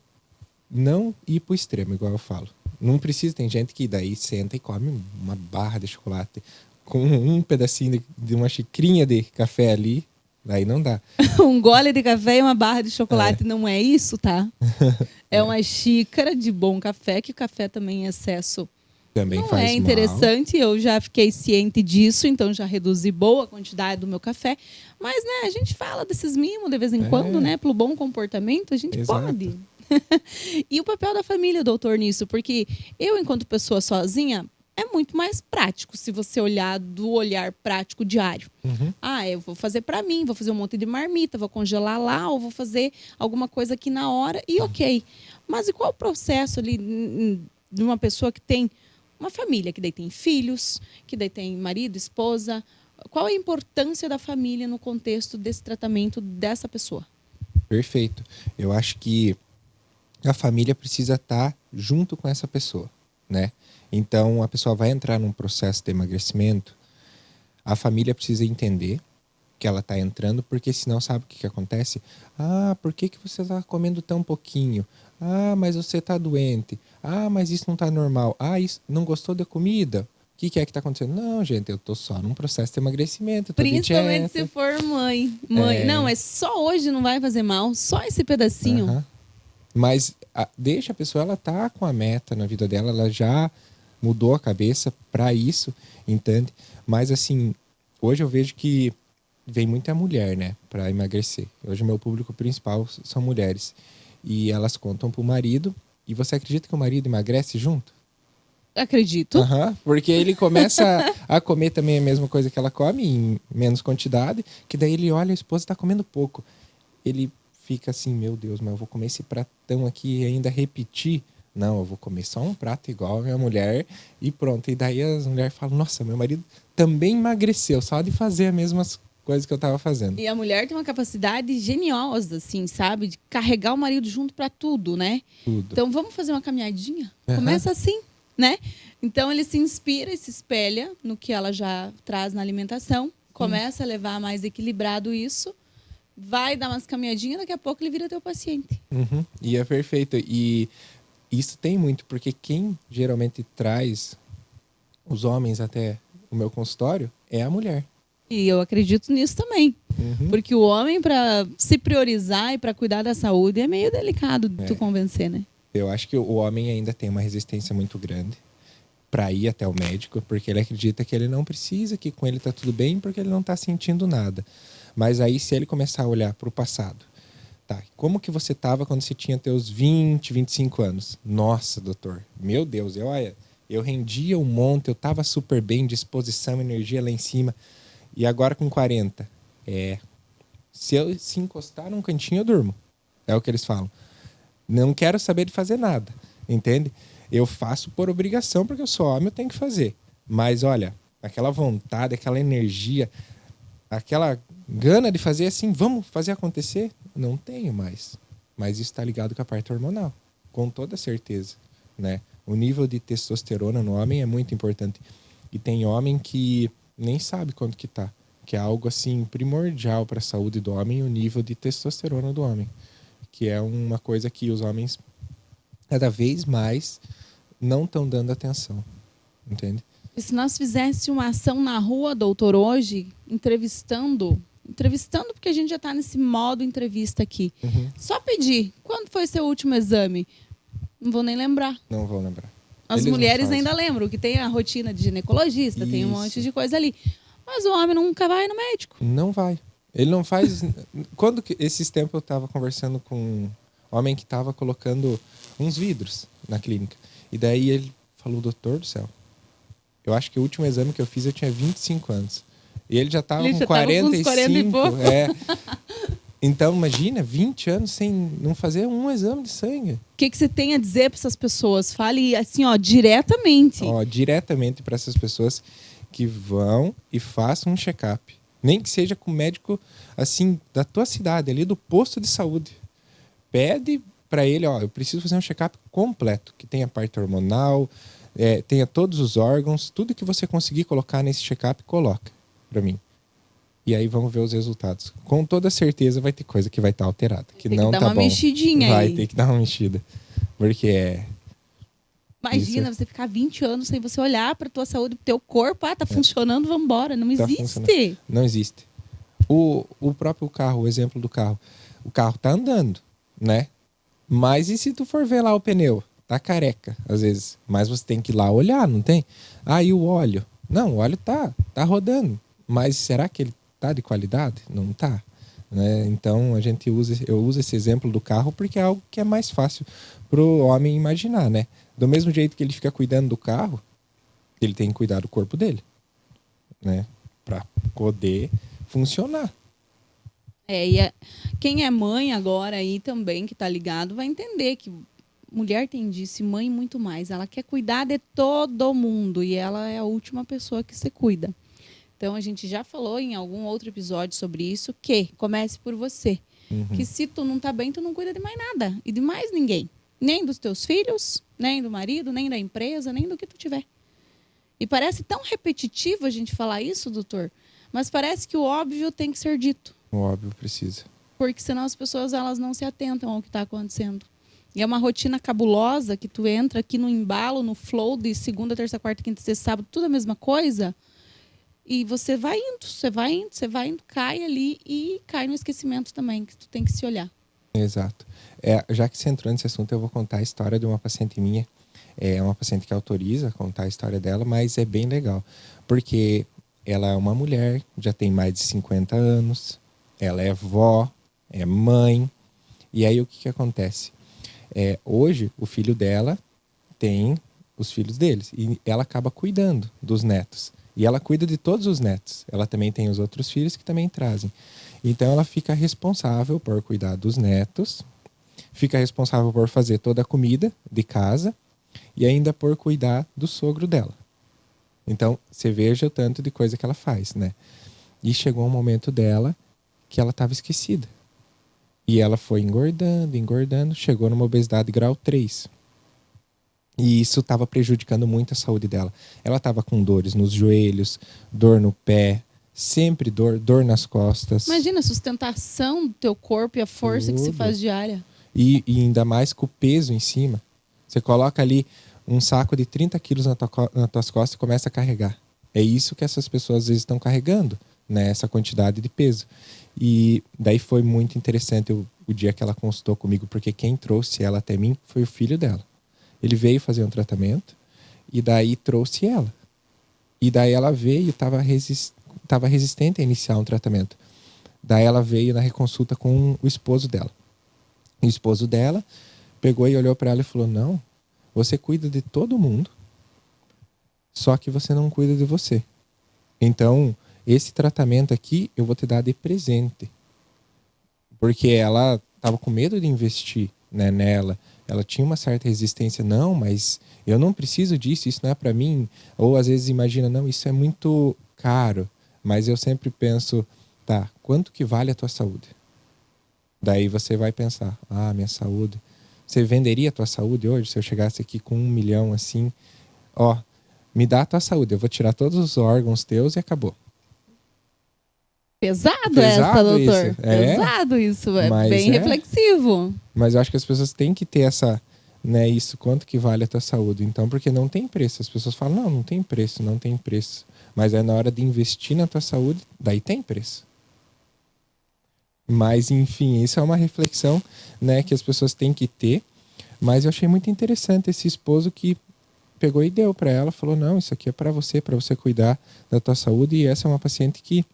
não ir pro extremo, igual eu falo. Não precisa, tem gente que daí senta e come uma barra de chocolate com um pedacinho de uma xicrinha de café ali, daí não dá. Um gole de café e uma barra de chocolate não é isso, tá? É uma xícara de bom café, que o café também em excesso Também não faz é interessante. Eu já fiquei ciente disso, então já reduzi boa quantidade do meu café. Mas, né, a gente fala desses mimos de vez em quando, né? Pelo bom comportamento, a gente Exato. pode. E o papel da família, doutor, nisso? Porque eu, enquanto pessoa sozinha, é muito mais prático se você olhar do olhar prático diário. Uhum. Ah, eu vou fazer para mim, vou fazer um monte de marmita, vou congelar lá, ou vou fazer alguma coisa aqui na hora e ok. Mas e qual o processo ali de uma pessoa que tem uma família, que daí tem filhos, que daí tem marido, esposa? Qual a importância da família no contexto desse tratamento dessa pessoa? Perfeito. Eu acho que a família precisa estar junto com essa pessoa, né? Então, a pessoa vai entrar num processo de emagrecimento, a família precisa entender que ela está entrando, porque senão sabe o que acontece? Ah, por que você está comendo tão pouquinho? Ah, mas você está doente. Ah, mas isso não está normal. Ah, isso não gostou da comida? O que é que está acontecendo? Não, gente, eu estou só num processo de emagrecimento, tô de Principalmente dieta. se for mãe. Não, é só hoje não vai fazer mal, só esse pedacinho. Aham. Mas deixa a pessoa, ela tá com a meta na vida dela, ela já mudou a cabeça para isso, entende? Mas assim, hoje eu vejo que vem muita mulher, né, para emagrecer. Hoje o meu público principal são mulheres. E elas contam pro marido, e você acredita que o marido emagrece junto? Acredito. Aham, porque ele começa a comer também a mesma coisa que ela come, em menos quantidade, que daí ele olha, a esposa tá comendo pouco. Ele fica assim, meu Deus, mas eu vou comer esse pratão aqui e ainda repetir? Não, eu vou comer só um prato igual a minha mulher e pronto. E daí as mulheres falam, nossa, meu marido também emagreceu, só de fazer as mesmas coisas que eu tava fazendo. E a mulher tem uma capacidade geniosa, assim, sabe? De carregar o marido junto para tudo, né? Tudo. Então, vamos fazer uma caminhadinha? Aham. Começa assim, né? Então, ele se inspira e se espelha no que ela já traz na alimentação. Começa a levar mais equilibrado isso. Vai dar umas caminhadinhas, daqui a pouco ele vira teu paciente. Uhum. E é perfeito. E isso tem muito, porque quem geralmente traz os homens até o meu consultório é a mulher. E eu acredito nisso também. Uhum. Porque o homem, para se priorizar e para cuidar da saúde, é meio delicado de tu convencer, né? Eu acho que o homem ainda tem uma resistência muito grande para ir até o médico, porque ele acredita que ele não precisa, que com ele tá tudo bem, porque ele não tá sentindo nada. Mas aí, se ele começar a olhar para o passado, tá, como que você tava quando você tinha teus 20, 25 anos? Nossa, doutor, meu Deus, eu rendia um monte, eu tava super bem, disposição, energia lá em cima. E agora com 40, se eu se encostar num cantinho, eu durmo. É o que eles falam. Não quero saber de fazer nada, entende? Eu faço por obrigação, porque eu sou homem, eu tenho que fazer. Mas olha, aquela vontade, aquela energia, aquela gana de fazer assim, vamos fazer acontecer, não tenho mais. Mas isso está ligado com a parte hormonal, com toda certeza, né? O nível de testosterona no homem é muito importante. E tem homem que nem sabe quanto que tá, que é algo assim primordial para a saúde do homem, o nível de testosterona do homem, que é uma coisa que os homens cada vez mais não estão dando atenção, entende? E se nós fizéssemos uma ação na rua, doutor, hoje, entrevistando porque a gente já está nesse modo entrevista aqui. Só pedir, quando foi seu último exame? Não vou nem lembrar. Não vou lembrar. As Eles mulheres ainda lembram que tem a rotina de ginecologista, tem um monte de coisa ali. Mas o homem nunca vai no médico. Não vai. Ele não faz... Quando esses tempos eu estava conversando com um homem que estava colocando uns vidros na clínica. E daí ele falou, doutor do céu, eu acho que o último exame que eu fiz eu tinha 25 anos. E ele já estava com 45. 40 e pouco. Então, imagina, 20 anos sem não fazer um exame de sangue. O que você tem a dizer para essas pessoas? Fale assim, ó, diretamente. Diretamente para essas pessoas que vão e façam um check-up. Nem que seja com o médico, assim, da tua cidade, ali do posto de saúde. Pede para ele, eu preciso fazer um check-up completo, que tenha parte hormonal, tenha todos os órgãos, tudo que você conseguir colocar nesse check-up, coloca para mim. E aí vamos ver os resultados. Com toda certeza vai ter coisa que vai estar alterada, que não tá bom. Vai ter que dar uma mexidinha aí. Vai ter que dar uma mexida. Porque Imagina você ficar 20 anos sem você olhar para tua saúde, pro teu corpo, tá funcionando, vamos embora. Não existe. Não existe. O próprio carro, o exemplo do carro. O carro tá andando, né? Mas e se tu for ver lá o pneu? Tá careca, às vezes. Mas você tem que ir lá olhar, não tem? E o óleo? Não, o óleo tá rodando. Mas será que ele tá de qualidade? Não tá. Né? Então eu uso esse exemplo do carro porque é algo que é mais fácil pro homem imaginar, né? Do mesmo jeito que ele fica cuidando do carro, ele tem que cuidar do corpo dele, né? Para poder funcionar. Quem é mãe agora aí também, que tá ligado, vai entender que mulher tem disso, mãe muito mais. Ela quer cuidar de todo mundo e ela é a última pessoa que se cuida. Então, a gente já falou em algum outro episódio sobre isso, que comece por você. Que se tu não tá bem, tu não cuida de mais nada e de mais ninguém. Nem dos teus filhos, nem do marido, nem da empresa, nem do que tu tiver. E parece tão repetitivo a gente falar isso, doutor, mas parece que o óbvio tem que ser dito. O óbvio precisa. Porque senão as pessoas elas não se atentam ao que está acontecendo. E é uma rotina cabulosa que tu entra aqui no embalo, no flow de segunda, terça, quarta, quinta, sexta, sábado, tudo a mesma coisa. E você vai indo, cai ali e cai no esquecimento também, que tu tem que se olhar. Exato. Já que você entrou nesse assunto, eu vou contar a história de uma paciente minha. É uma paciente que autoriza contar a história dela, mas é bem legal. Porque ela é uma mulher, já tem mais de 50 anos, ela é vó, é mãe. E aí o que acontece? Hoje, o filho dela tem os filhos deles. E ela acaba cuidando dos netos. E ela cuida de todos os netos. Ela também tem os outros filhos que também trazem. Então, ela fica responsável por cuidar dos netos, fica responsável por fazer toda a comida de casa e ainda por cuidar do sogro dela. Então, você veja o tanto de coisa que ela faz, né? E chegou um momento dela que ela estava esquecida. E ela foi engordando, chegou numa obesidade grau 3. E isso estava prejudicando muito a saúde dela. Ela estava com dores nos joelhos, dor no pé, sempre dor nas costas. Imagina a sustentação do teu corpo e a força que se faz diária. E ainda mais com o peso em cima. Você coloca ali um saco de 30 quilos nas tuas costas e começa a carregar. É isso que essas pessoas às vezes estão carregando, né? Essa quantidade de peso. E daí foi muito interessante o dia que ela consultou comigo, porque quem trouxe ela até mim foi o filho dela. Ele veio fazer um tratamento e daí trouxe ela. E daí ela veio e estava resistente a iniciar um tratamento. Daí ela veio na reconsulta com o esposo dela. E o esposo dela pegou e olhou para ela e falou: não, você cuida de todo mundo, só que você não cuida de você. Então, esse tratamento aqui eu vou te dar de presente. Porque ela estava com medo de investir, né, nela. Ela tinha uma certa resistência. Não, mas eu não preciso disso, isso não é para mim. Ou às vezes imagina, não, isso é muito caro. Mas eu sempre penso, tá, quanto que vale a tua saúde? Daí você vai pensar, minha saúde. Você venderia a tua saúde hoje se eu chegasse aqui com 1 milhão assim? Me dá a tua saúde, eu vou tirar todos os órgãos teus e acabou. Pesado essa, doutor. Isso. Pesado isso, bem reflexivo. Mas eu acho que as pessoas têm que ter né, isso, quanto que vale a tua saúde. Então, porque não tem preço. As pessoas falam, não tem preço, não tem preço. Mas é na hora de investir na tua saúde, daí tem preço. Mas, enfim, isso é uma reflexão, né, que as pessoas têm que ter. Mas eu achei muito interessante esse esposo que pegou e deu para ela, falou, não, isso aqui é para você cuidar da tua saúde. E essa é uma paciente que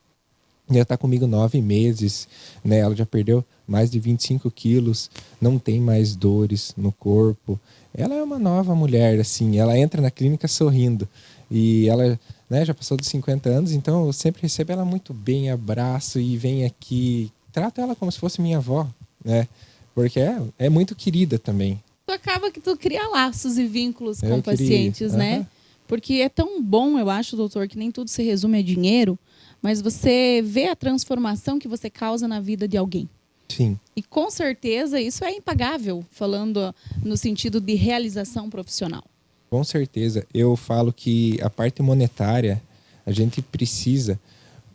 já está comigo 9 meses, né? Ela já perdeu mais de 25 quilos, não tem mais dores no corpo. Ela é uma nova mulher, assim, ela entra na clínica sorrindo. E ela, né, já passou dos 50 anos, então eu sempre recebo ela muito bem, abraço e vem aqui. Trato ela como se fosse minha avó, né? Porque é muito querida também. Tu acaba que tu cria laços e vínculos com Eu queria. pacientes, né? Porque é tão bom, eu acho, doutor, que nem tudo se resume a dinheiro, mas você vê a transformação que você causa na vida de alguém. Sim. E com certeza isso é impagável, falando no sentido de realização profissional. Com certeza. Eu falo que a parte monetária a gente precisa,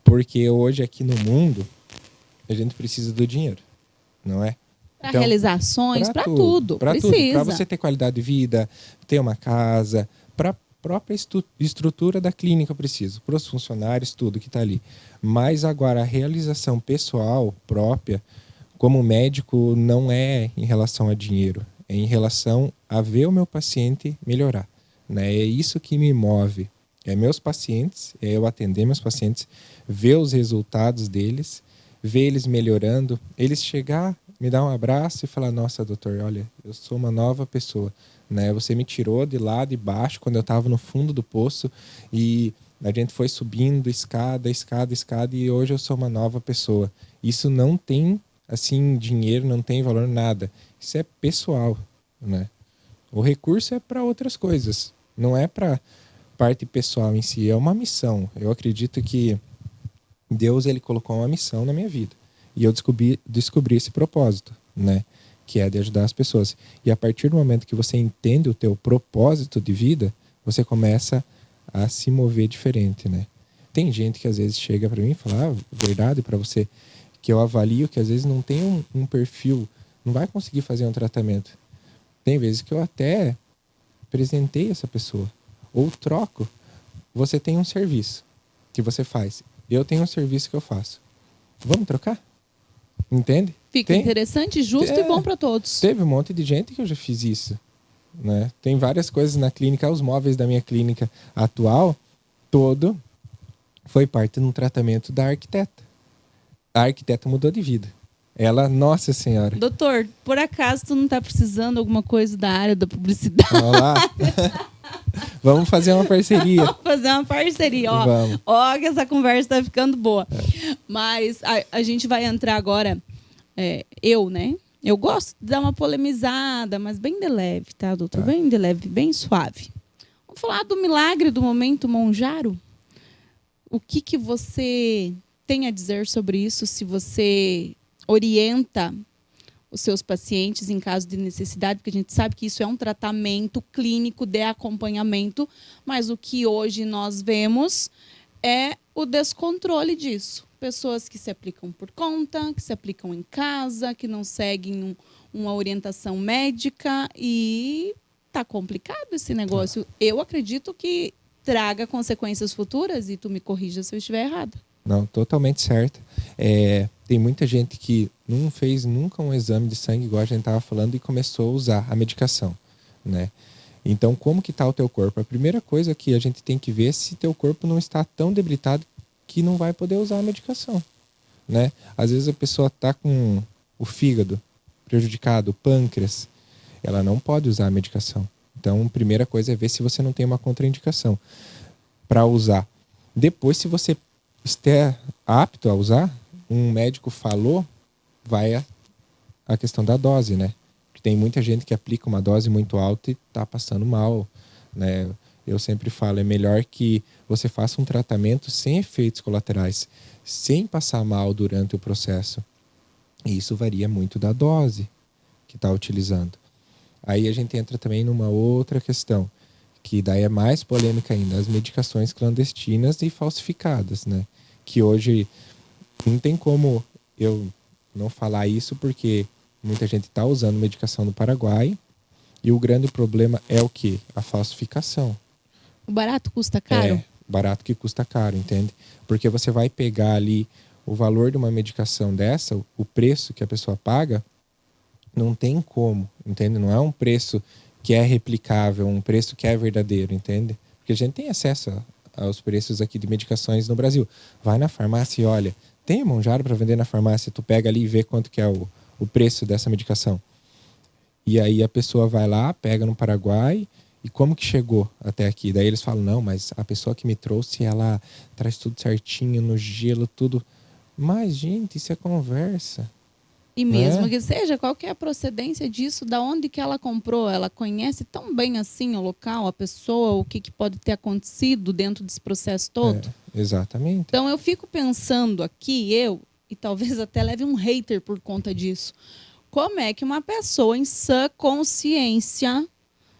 porque hoje aqui no mundo a gente precisa do dinheiro, não é? Para realizações, para tudo. Para Precisa. você ter qualidade de vida, ter uma casa, para a própria estrutura da clínica precisa, para os funcionários, tudo que está ali. Mas agora a realização pessoal própria, como médico, não é em relação a dinheiro, é em relação a ver o meu paciente melhorar, né? É isso que me move. É meus pacientes, é eu atender meus pacientes, ver os resultados deles, ver eles melhorando, eles chegar, me dar um abraço e falar, nossa, doutor, olha, eu sou uma nova pessoa, né? Você me tirou de lá de baixo quando eu estava no fundo do poço e a gente foi subindo escada, escada, escada e hoje eu sou uma nova pessoa. Isso não tem, assim, dinheiro, não tem valor, nada. Isso é pessoal, né? O recurso é para outras coisas, não é para parte pessoal em si, é uma missão. Eu acredito que Deus, ele colocou uma missão na minha vida. E eu descobri esse propósito, né? Que é de ajudar as pessoas. E a partir do momento que você entende o teu propósito de vida, você começa a se mover diferente, né? Tem gente que às vezes chega para mim e fala, verdade para você, que eu avalio que às vezes não tem um perfil, não vai conseguir fazer um tratamento. Tem vezes que eu até presentei essa pessoa. Ou troco. Você tem um serviço que você faz. Eu tenho um serviço que eu faço. Vamos trocar? Entende? Fica interessante, justo e bom para todos. Teve um monte de gente que eu já fiz isso, né? Tem várias coisas na clínica, os móveis da minha clínica atual, todo foi parte de um tratamento da arquiteta. A arquiteta mudou de vida. Ela, nossa senhora. Doutor, por acaso tu não está precisando alguma coisa da área da publicidade? Vamos lá. Vamos fazer uma parceria. Vamos fazer uma parceria, ó. Vamos. Ó, que essa conversa está ficando boa. Mas a gente vai entrar agora, né? Eu gosto de dar uma polemizada, mas bem de leve, tá, doutor? Bem de leve, bem suave. Vamos falar do milagre do momento Monjaro? O que você tem a dizer sobre isso? Se você orienta os seus pacientes em caso de necessidade, porque a gente sabe que isso é um tratamento clínico de acompanhamento, mas o que hoje nós vemos é o descontrole disso. Pessoas que se aplicam por conta, que se aplicam em casa, que não seguem uma orientação médica e tá complicado esse negócio. Eu acredito que traga consequências futuras e tu me corrija se eu estiver errada. Não, totalmente certo. Tem muita gente que não fez nunca um exame de sangue, igual a gente estava falando, e começou a usar a medicação, né? Então, como que está o teu corpo? A primeira coisa que a gente tem que ver é se teu corpo não está tão debilitado que não vai poder usar a medicação, né? Às vezes a pessoa está com o fígado prejudicado, o pâncreas, ela não pode usar a medicação. Então, a primeira coisa é ver se você não tem uma contraindicação para usar. Depois, se você estiver apto a usar, um médico falou, vai a questão da dose, né? Porque tem muita gente que aplica uma dose muito alta e está passando mal, né? Eu sempre falo, é melhor que você faça um tratamento sem efeitos colaterais, sem passar mal durante o processo. E isso varia muito da dose que está utilizando. Aí a gente entra também numa outra questão, que daí é mais polêmica ainda, as medicações clandestinas e falsificadas, né? Que hoje não tem como eu não falar isso, porque muita gente está usando medicação no Paraguai E o grande problema é o quê? A falsificação. O barato custa caro? É, barato que custa caro, entende? Porque você vai pegar ali o valor de uma medicação dessa, o preço que a pessoa paga, não tem como, entende? Não é um preço que é replicável, um preço que é verdadeiro, entende? Porque a gente tem acesso aos preços aqui de medicações no Brasil. Vai na farmácia e olha, tem monjaro para vender na farmácia, tu pega ali e vê quanto que é o preço dessa medicação. E aí a pessoa vai lá, pega no Paraguai, e como que chegou até aqui? Daí eles falam, não, mas a pessoa que me trouxe, ela traz tudo certinho, no gelo, tudo. Mas, gente, isso é conversa, E mesmo né? que seja, qual que é a procedência disso? Da onde que ela comprou? Ela conhece tão bem assim o local, a pessoa, o que, que pode ter acontecido dentro desse processo É, todo? exatamente. Então eu fico pensando aqui, e talvez até leve um hater por conta disso. Como é que uma pessoa em sã consciência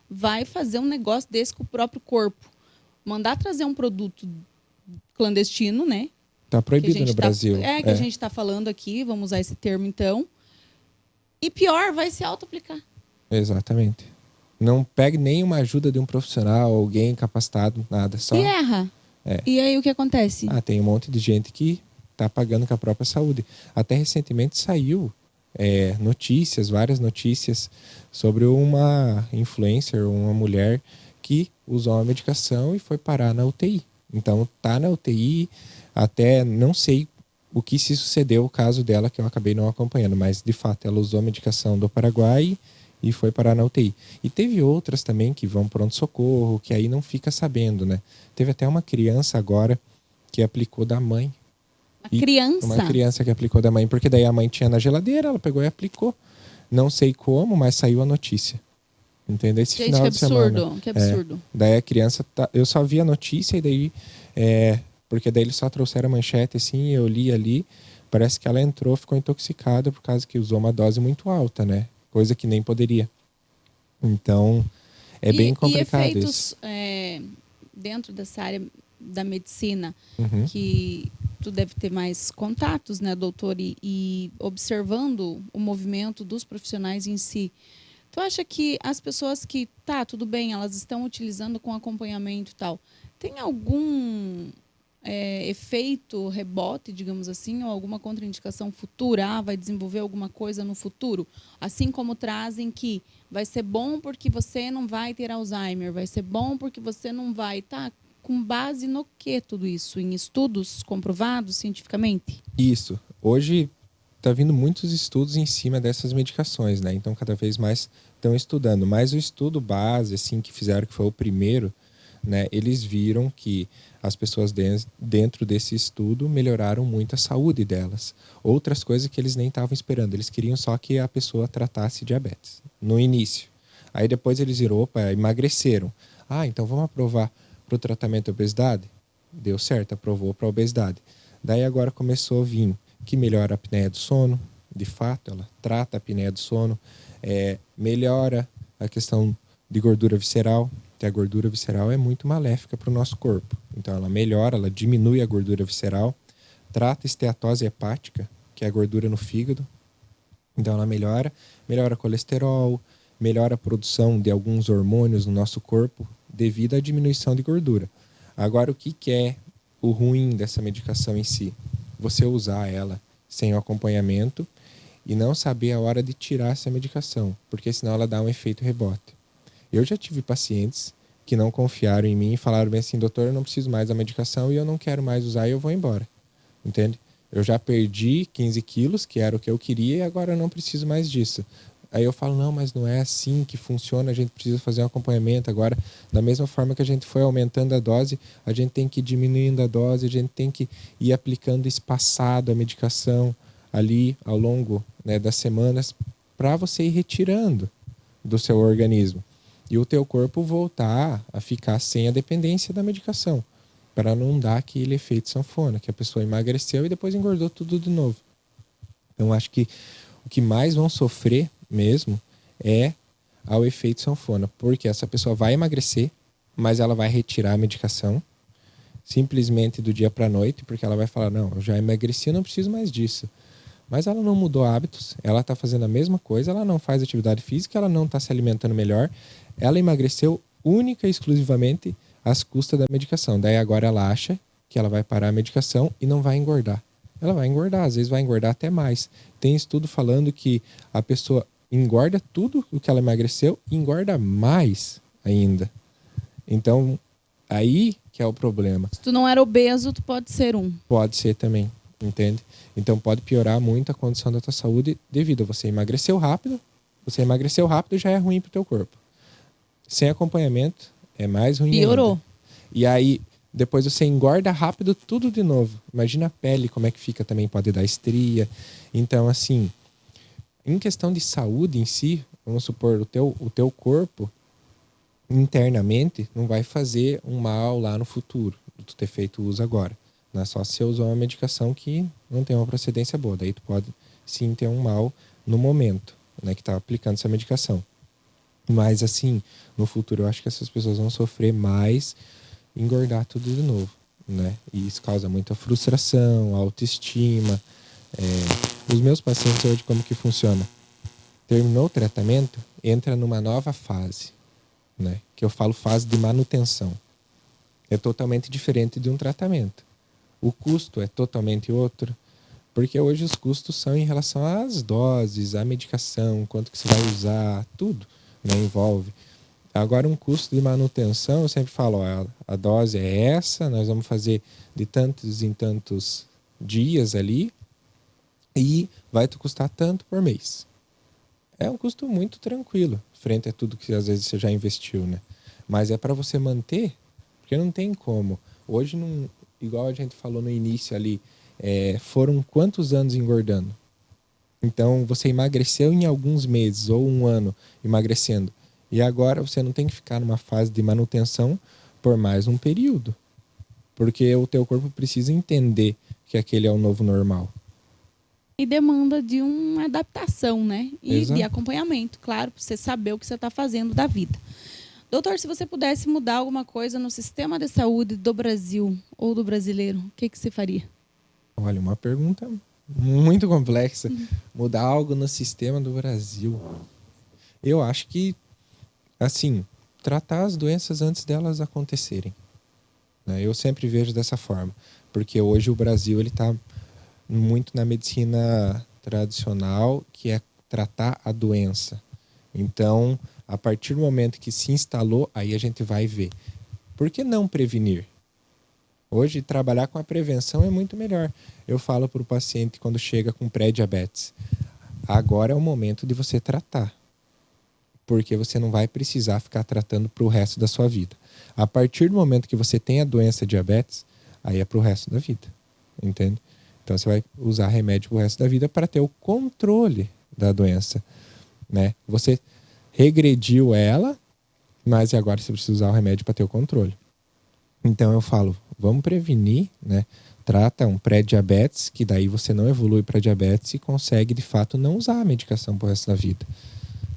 vai fazer um negócio desse com o próprio corpo? Mandar trazer um produto clandestino, né? Tá Que a proibido no gente tá, Brasil. que a gente está falando aqui, vamos usar esse termo então. E pior, vai se auto-aplicar. Exatamente. Não pegue nenhuma ajuda de um profissional, alguém capacitado, nada. Só. E erra. É. E aí o que acontece? Ah, tem um monte de gente que tá pagando com a própria saúde. Até recentemente saiu notícias, várias notícias, sobre uma influencer, uma mulher que usou uma medicação e foi parar na UTI. Então tá na UTI, até não sei o que se sucedeu o caso dela, que eu acabei não acompanhando, mas de fato ela usou a medicação do Paraguai e foi parar na UTI. E teve outras também que vão pronto-socorro, que aí não fica sabendo, né? Teve até uma criança agora que aplicou da mãe. A E criança. uma criança que aplicou da mãe, porque daí a mãe tinha na geladeira, ela pegou e aplicou. Não sei como, mas saiu a notícia. Entendeu? Esse Gente, final que de semana. absurdo, que absurdo. Daí a criança, eu só vi a notícia e daí, porque daí eles só trouxeram a manchete assim, eu li ali, parece que ela entrou, ficou intoxicada por causa que usou uma dose muito alta, né? Coisa que nem poderia. Então, é bem complicado efeitos isso. Dentro dessa área da medicina, Uhum. que tu deve ter mais contatos, né, doutor? E observando o movimento dos profissionais em si. Tu acha que as pessoas que, tudo bem, elas estão utilizando com acompanhamento e tal, tem algum efeito rebote, digamos assim, ou alguma contraindicação futura? Vai desenvolver alguma coisa no futuro? Assim como trazem que vai ser bom porque você não vai ter Alzheimer, vai ser bom porque você não vai. Com base no que tudo isso? Em estudos comprovados cientificamente? Isso. Hoje está vindo muitos estudos em cima dessas medicações, né? Então cada vez mais estão estudando. Mas o estudo base, assim, que fizeram, que foi o primeiro, né? Eles viram que as pessoas dentro desse estudo melhoraram muito a saúde delas. Outras coisas que eles nem estavam esperando. Eles queriam só que a pessoa tratasse diabetes no início. Aí depois eles viram, opa, emagreceram. Ah, então vamos aprovar para o tratamento da obesidade? Deu certo, aprovou para a obesidade. Daí agora começou a vir que melhora a apneia do sono, de fato, ela trata a apneia do sono, melhora a questão de gordura visceral, que a gordura visceral é muito maléfica para o nosso corpo. Então ela melhora, ela diminui a gordura visceral, trata a esteatose hepática, que é a gordura no fígado. Então ela melhora colesterol, melhora a produção de alguns hormônios no nosso corpo devido à diminuição de gordura. Agora, o que é o ruim dessa medicação em si? Você usar ela sem o acompanhamento e não saber a hora de tirar essa medicação, porque senão ela dá um efeito rebote. Eu já tive pacientes que não confiaram em mim e falaram bem assim, doutor, eu não preciso mais da medicação e eu não quero mais usar e eu vou embora. Entende? Eu já perdi 15 quilos, que era o que eu queria, e agora eu não preciso mais disso. Aí eu falo, não, mas não é assim que funciona, a gente precisa fazer um acompanhamento. Agora, da mesma forma que a gente foi aumentando a dose, a gente tem que ir diminuindo a dose, a gente tem que ir aplicando espaçado a medicação ali ao longo, né, das semanas, para você ir retirando do seu organismo. E o teu corpo voltar a ficar sem a dependência da medicação, para não dar aquele efeito sanfona, que a pessoa emagreceu e depois engordou tudo de novo. Então, acho que o que mais vão sofrer mesmo é ao efeito sanfona, porque essa pessoa vai emagrecer, mas ela vai retirar a medicação simplesmente do dia para a noite, porque ela vai falar, não, eu já emagreci, eu não preciso mais disso. mas ela não mudou hábitos, ela está fazendo a mesma coisa, ela não faz atividade física, ela não está se alimentando melhor, ela emagreceu única e exclusivamente às custas da medicação. Daí agora ela acha que ela vai parar a medicação e não vai engordar. Ela vai engordar, às vezes vai engordar até mais. Tem estudo falando que a pessoa engorda tudo o que ela emagreceu e engorda mais ainda. Então, aí que é o problema. Se tu não era obeso, tu pode ser um. Pode ser também, entende? Então pode piorar muito a condição da tua saúde devido a você emagreceu rápido. Você emagreceu rápido já é ruim pro teu corpo. Sem acompanhamento é mais ruim Piorou. ainda. E aí depois você engorda rápido tudo de novo. Imagina a pele como é que fica também, pode dar estria. Então assim, em questão de saúde em si, vamos supor, o teu corpo internamente não vai fazer um mal lá no futuro, de tu ter feito uso agora. Não é só se você usar uma medicação que não tem uma procedência boa. Daí tu pode sim ter um mal no momento, né, que tá aplicando essa medicação. Mas assim, no futuro eu acho que essas pessoas vão sofrer mais e engordar tudo de novo, né? E isso causa muita frustração, autoestima. Os meus pacientes hoje, como que funciona? Terminou o tratamento, entra numa nova fase, né? Que eu falo fase de manutenção. É totalmente diferente de um tratamento. O custo é totalmente outro, porque hoje os custos são em relação às doses, à medicação, quanto que você vai usar, tudo, né, envolve. Agora, um custo de manutenção, eu sempre falo, ó, a dose é essa, nós vamos fazer de tantos em tantos dias ali e vai te custar tanto por mês. É um custo muito tranquilo, frente a tudo que às vezes você já investiu, né? Mas é para você manter, porque não tem como. Hoje, não, igual a gente falou no início ali, foram quantos anos engordando? Então, você emagreceu em alguns meses ou um ano emagrecendo. E agora você não tem que ficar numa fase de manutenção por mais um período. Porque o teu corpo precisa entender que aquele é o novo normal. E demanda de uma adaptação, né? E Exato. de acompanhamento, claro, para você saber o que você está fazendo da vida. Doutor, se você pudesse mudar alguma coisa no sistema de saúde do Brasil ou do brasileiro, o que você faria? Olha, uma pergunta muito complexa. Mudar algo no sistema do Brasil. Eu acho que, assim, tratar as doenças antes delas acontecerem, né? Eu sempre vejo dessa forma. Porque hoje o Brasil ele está muito na medicina tradicional, que é tratar a doença. Então, a partir do momento que se instalou, aí a gente vai ver. Por que não prevenir? Hoje, trabalhar com a prevenção é muito melhor. Eu falo para o paciente quando chega com pré-diabetes, agora é o momento de você tratar, porque você não vai precisar ficar tratando para o resto da sua vida. A partir do momento que você tem a doença diabetes, aí é para o resto da vida, entende? Então você vai usar remédio para o resto da vida para ter o controle da doença, né? Você regrediu ela, mas agora você precisa usar o remédio para ter o controle. Então eu falo, vamos prevenir, né? Trata um pré-diabetes, que daí você não evolui para diabetes e consegue de fato não usar a medicação para o resto da vida.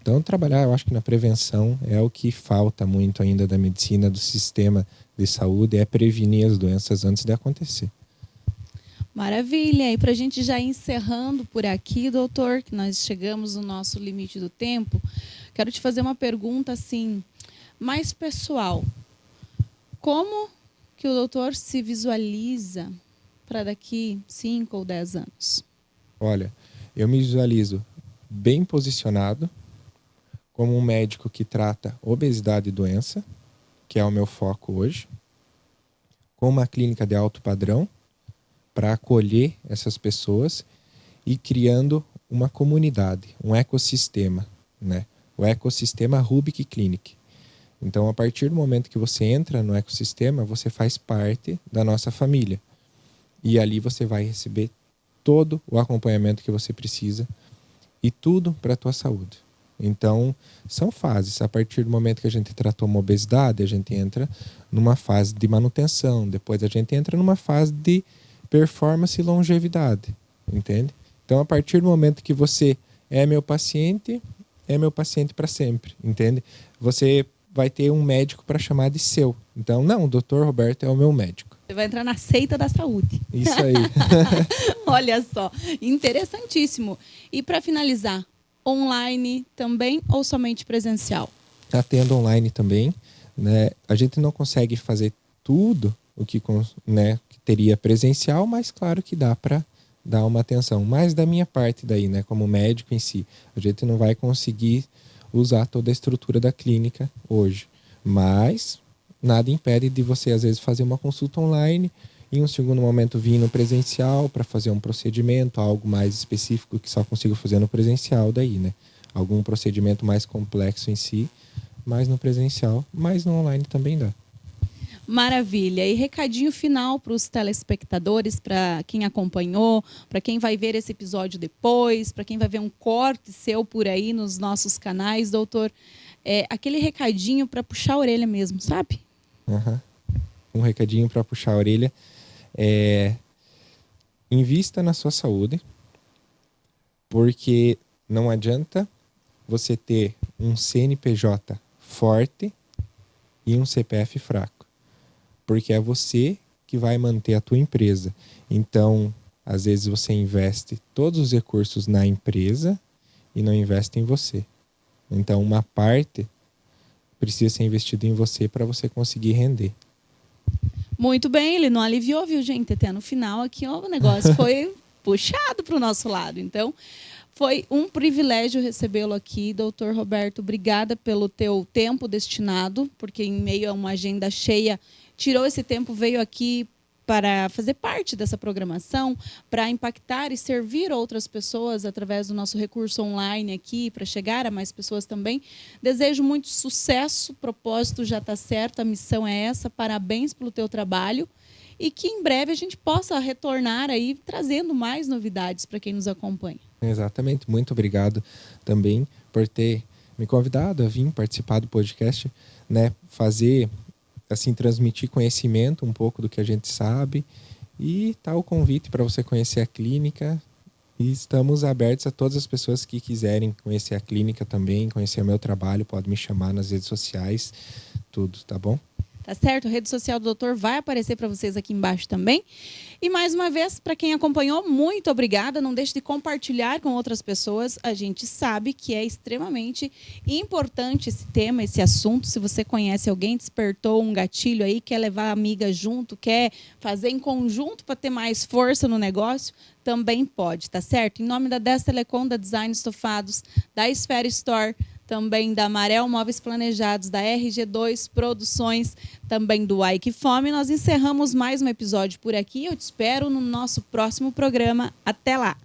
Então trabalhar, eu acho que na prevenção é o que falta muito ainda da medicina, do sistema de saúde, é prevenir as doenças antes de acontecer. Maravilha. E para a gente já encerrando por aqui, doutor, que nós chegamos no nosso limite do tempo, quero te fazer uma pergunta assim, mais pessoal. Como que o doutor se visualiza para daqui 5 ou 10 anos? Olha, eu me visualizo bem posicionado como um médico que trata obesidade e doença, que é o meu foco hoje, com uma clínica de alto padrão, para acolher essas pessoas e criando uma comunidade, um ecossistema, né? O ecossistema Rubik Clinic. Então, a partir do momento que você entra no ecossistema, você faz parte da nossa família. E ali você vai receber todo o acompanhamento que você precisa e tudo para a tua saúde. Então, são fases. A partir do momento que a gente tratou uma obesidade, a gente entra numa fase de manutenção. Depois a gente entra numa fase de performance e longevidade, entende? Então, a partir do momento que você é meu paciente para sempre, entende? Você vai ter um médico para chamar de seu. Então, não, o Dr. Roberto é o meu médico. Você vai entrar na seita da saúde. Isso aí. Olha só, interessantíssimo. E para finalizar, online também ou somente presencial? Atendo online também, né? A gente não consegue fazer tudo o que, né, que teria presencial, mas claro que dá para dar uma atenção. Mas da minha parte daí, né, como médico em si, a gente não vai conseguir usar toda a estrutura da clínica hoje. Mas nada impede de você, às vezes, fazer uma consulta online e em um segundo momento vir no presencial para fazer um procedimento, algo mais específico que só consigo fazer no presencial daí, né? Algum procedimento mais complexo em si, mais no presencial, mas no online também dá. Maravilha. E recadinho final para os telespectadores, para quem acompanhou, para quem vai ver esse episódio depois, para quem vai ver um corte seu por aí nos nossos canais, doutor. Aquele recadinho para puxar a orelha mesmo, sabe? Uhum. Um recadinho para puxar a orelha invista na sua saúde, porque não adianta você ter um CNPJ forte e um CPF fraco, porque é você que vai manter a tua empresa. Então, às vezes você investe todos os recursos na empresa e não investe em você. Então, uma parte precisa ser investida em você para você conseguir render. Muito bem, ele não aliviou, viu, gente? Até no final aqui o negócio foi puxado para o nosso lado. Então, foi um privilégio recebê-lo aqui, doutor Roberto. Obrigada pelo teu tempo destinado, porque em meio a uma agenda cheia, tirou esse tempo, veio aqui para fazer parte dessa programação, para impactar e servir outras pessoas através do nosso recurso online aqui, para chegar a mais pessoas também. Desejo muito sucesso, o propósito já está certo, a missão é essa. Parabéns pelo teu trabalho e que em breve a gente possa retornar aí trazendo mais novidades para quem nos acompanha. Exatamente. Muito obrigado também por ter me convidado a vir participar do podcast, né? Fazer, assim, transmitir conhecimento um pouco do que a gente sabe e tá o convite para você conhecer a clínica. E estamos abertos a todas as pessoas que quiserem conhecer a clínica também, conhecer o meu trabalho, pode me chamar nas redes sociais, tudo, tá bom? Tá certo? A rede social do doutor vai aparecer para vocês aqui embaixo também. E mais uma vez, para quem acompanhou, muito obrigada. Não deixe de compartilhar com outras pessoas. A gente sabe que é extremamente importante esse tema, esse assunto. Se você conhece alguém, despertou um gatilho aí, quer levar a amiga junto, quer fazer em conjunto para ter mais força no negócio, também pode, tá certo? Em nome da Dess Telecom, da Design Estofados, da Esfera Store, também da Amarel Móveis Planejados, da RG2 Produções, também do Ike Fome. Nós encerramos mais um episódio por aqui. Eu te espero no nosso próximo programa. Até lá!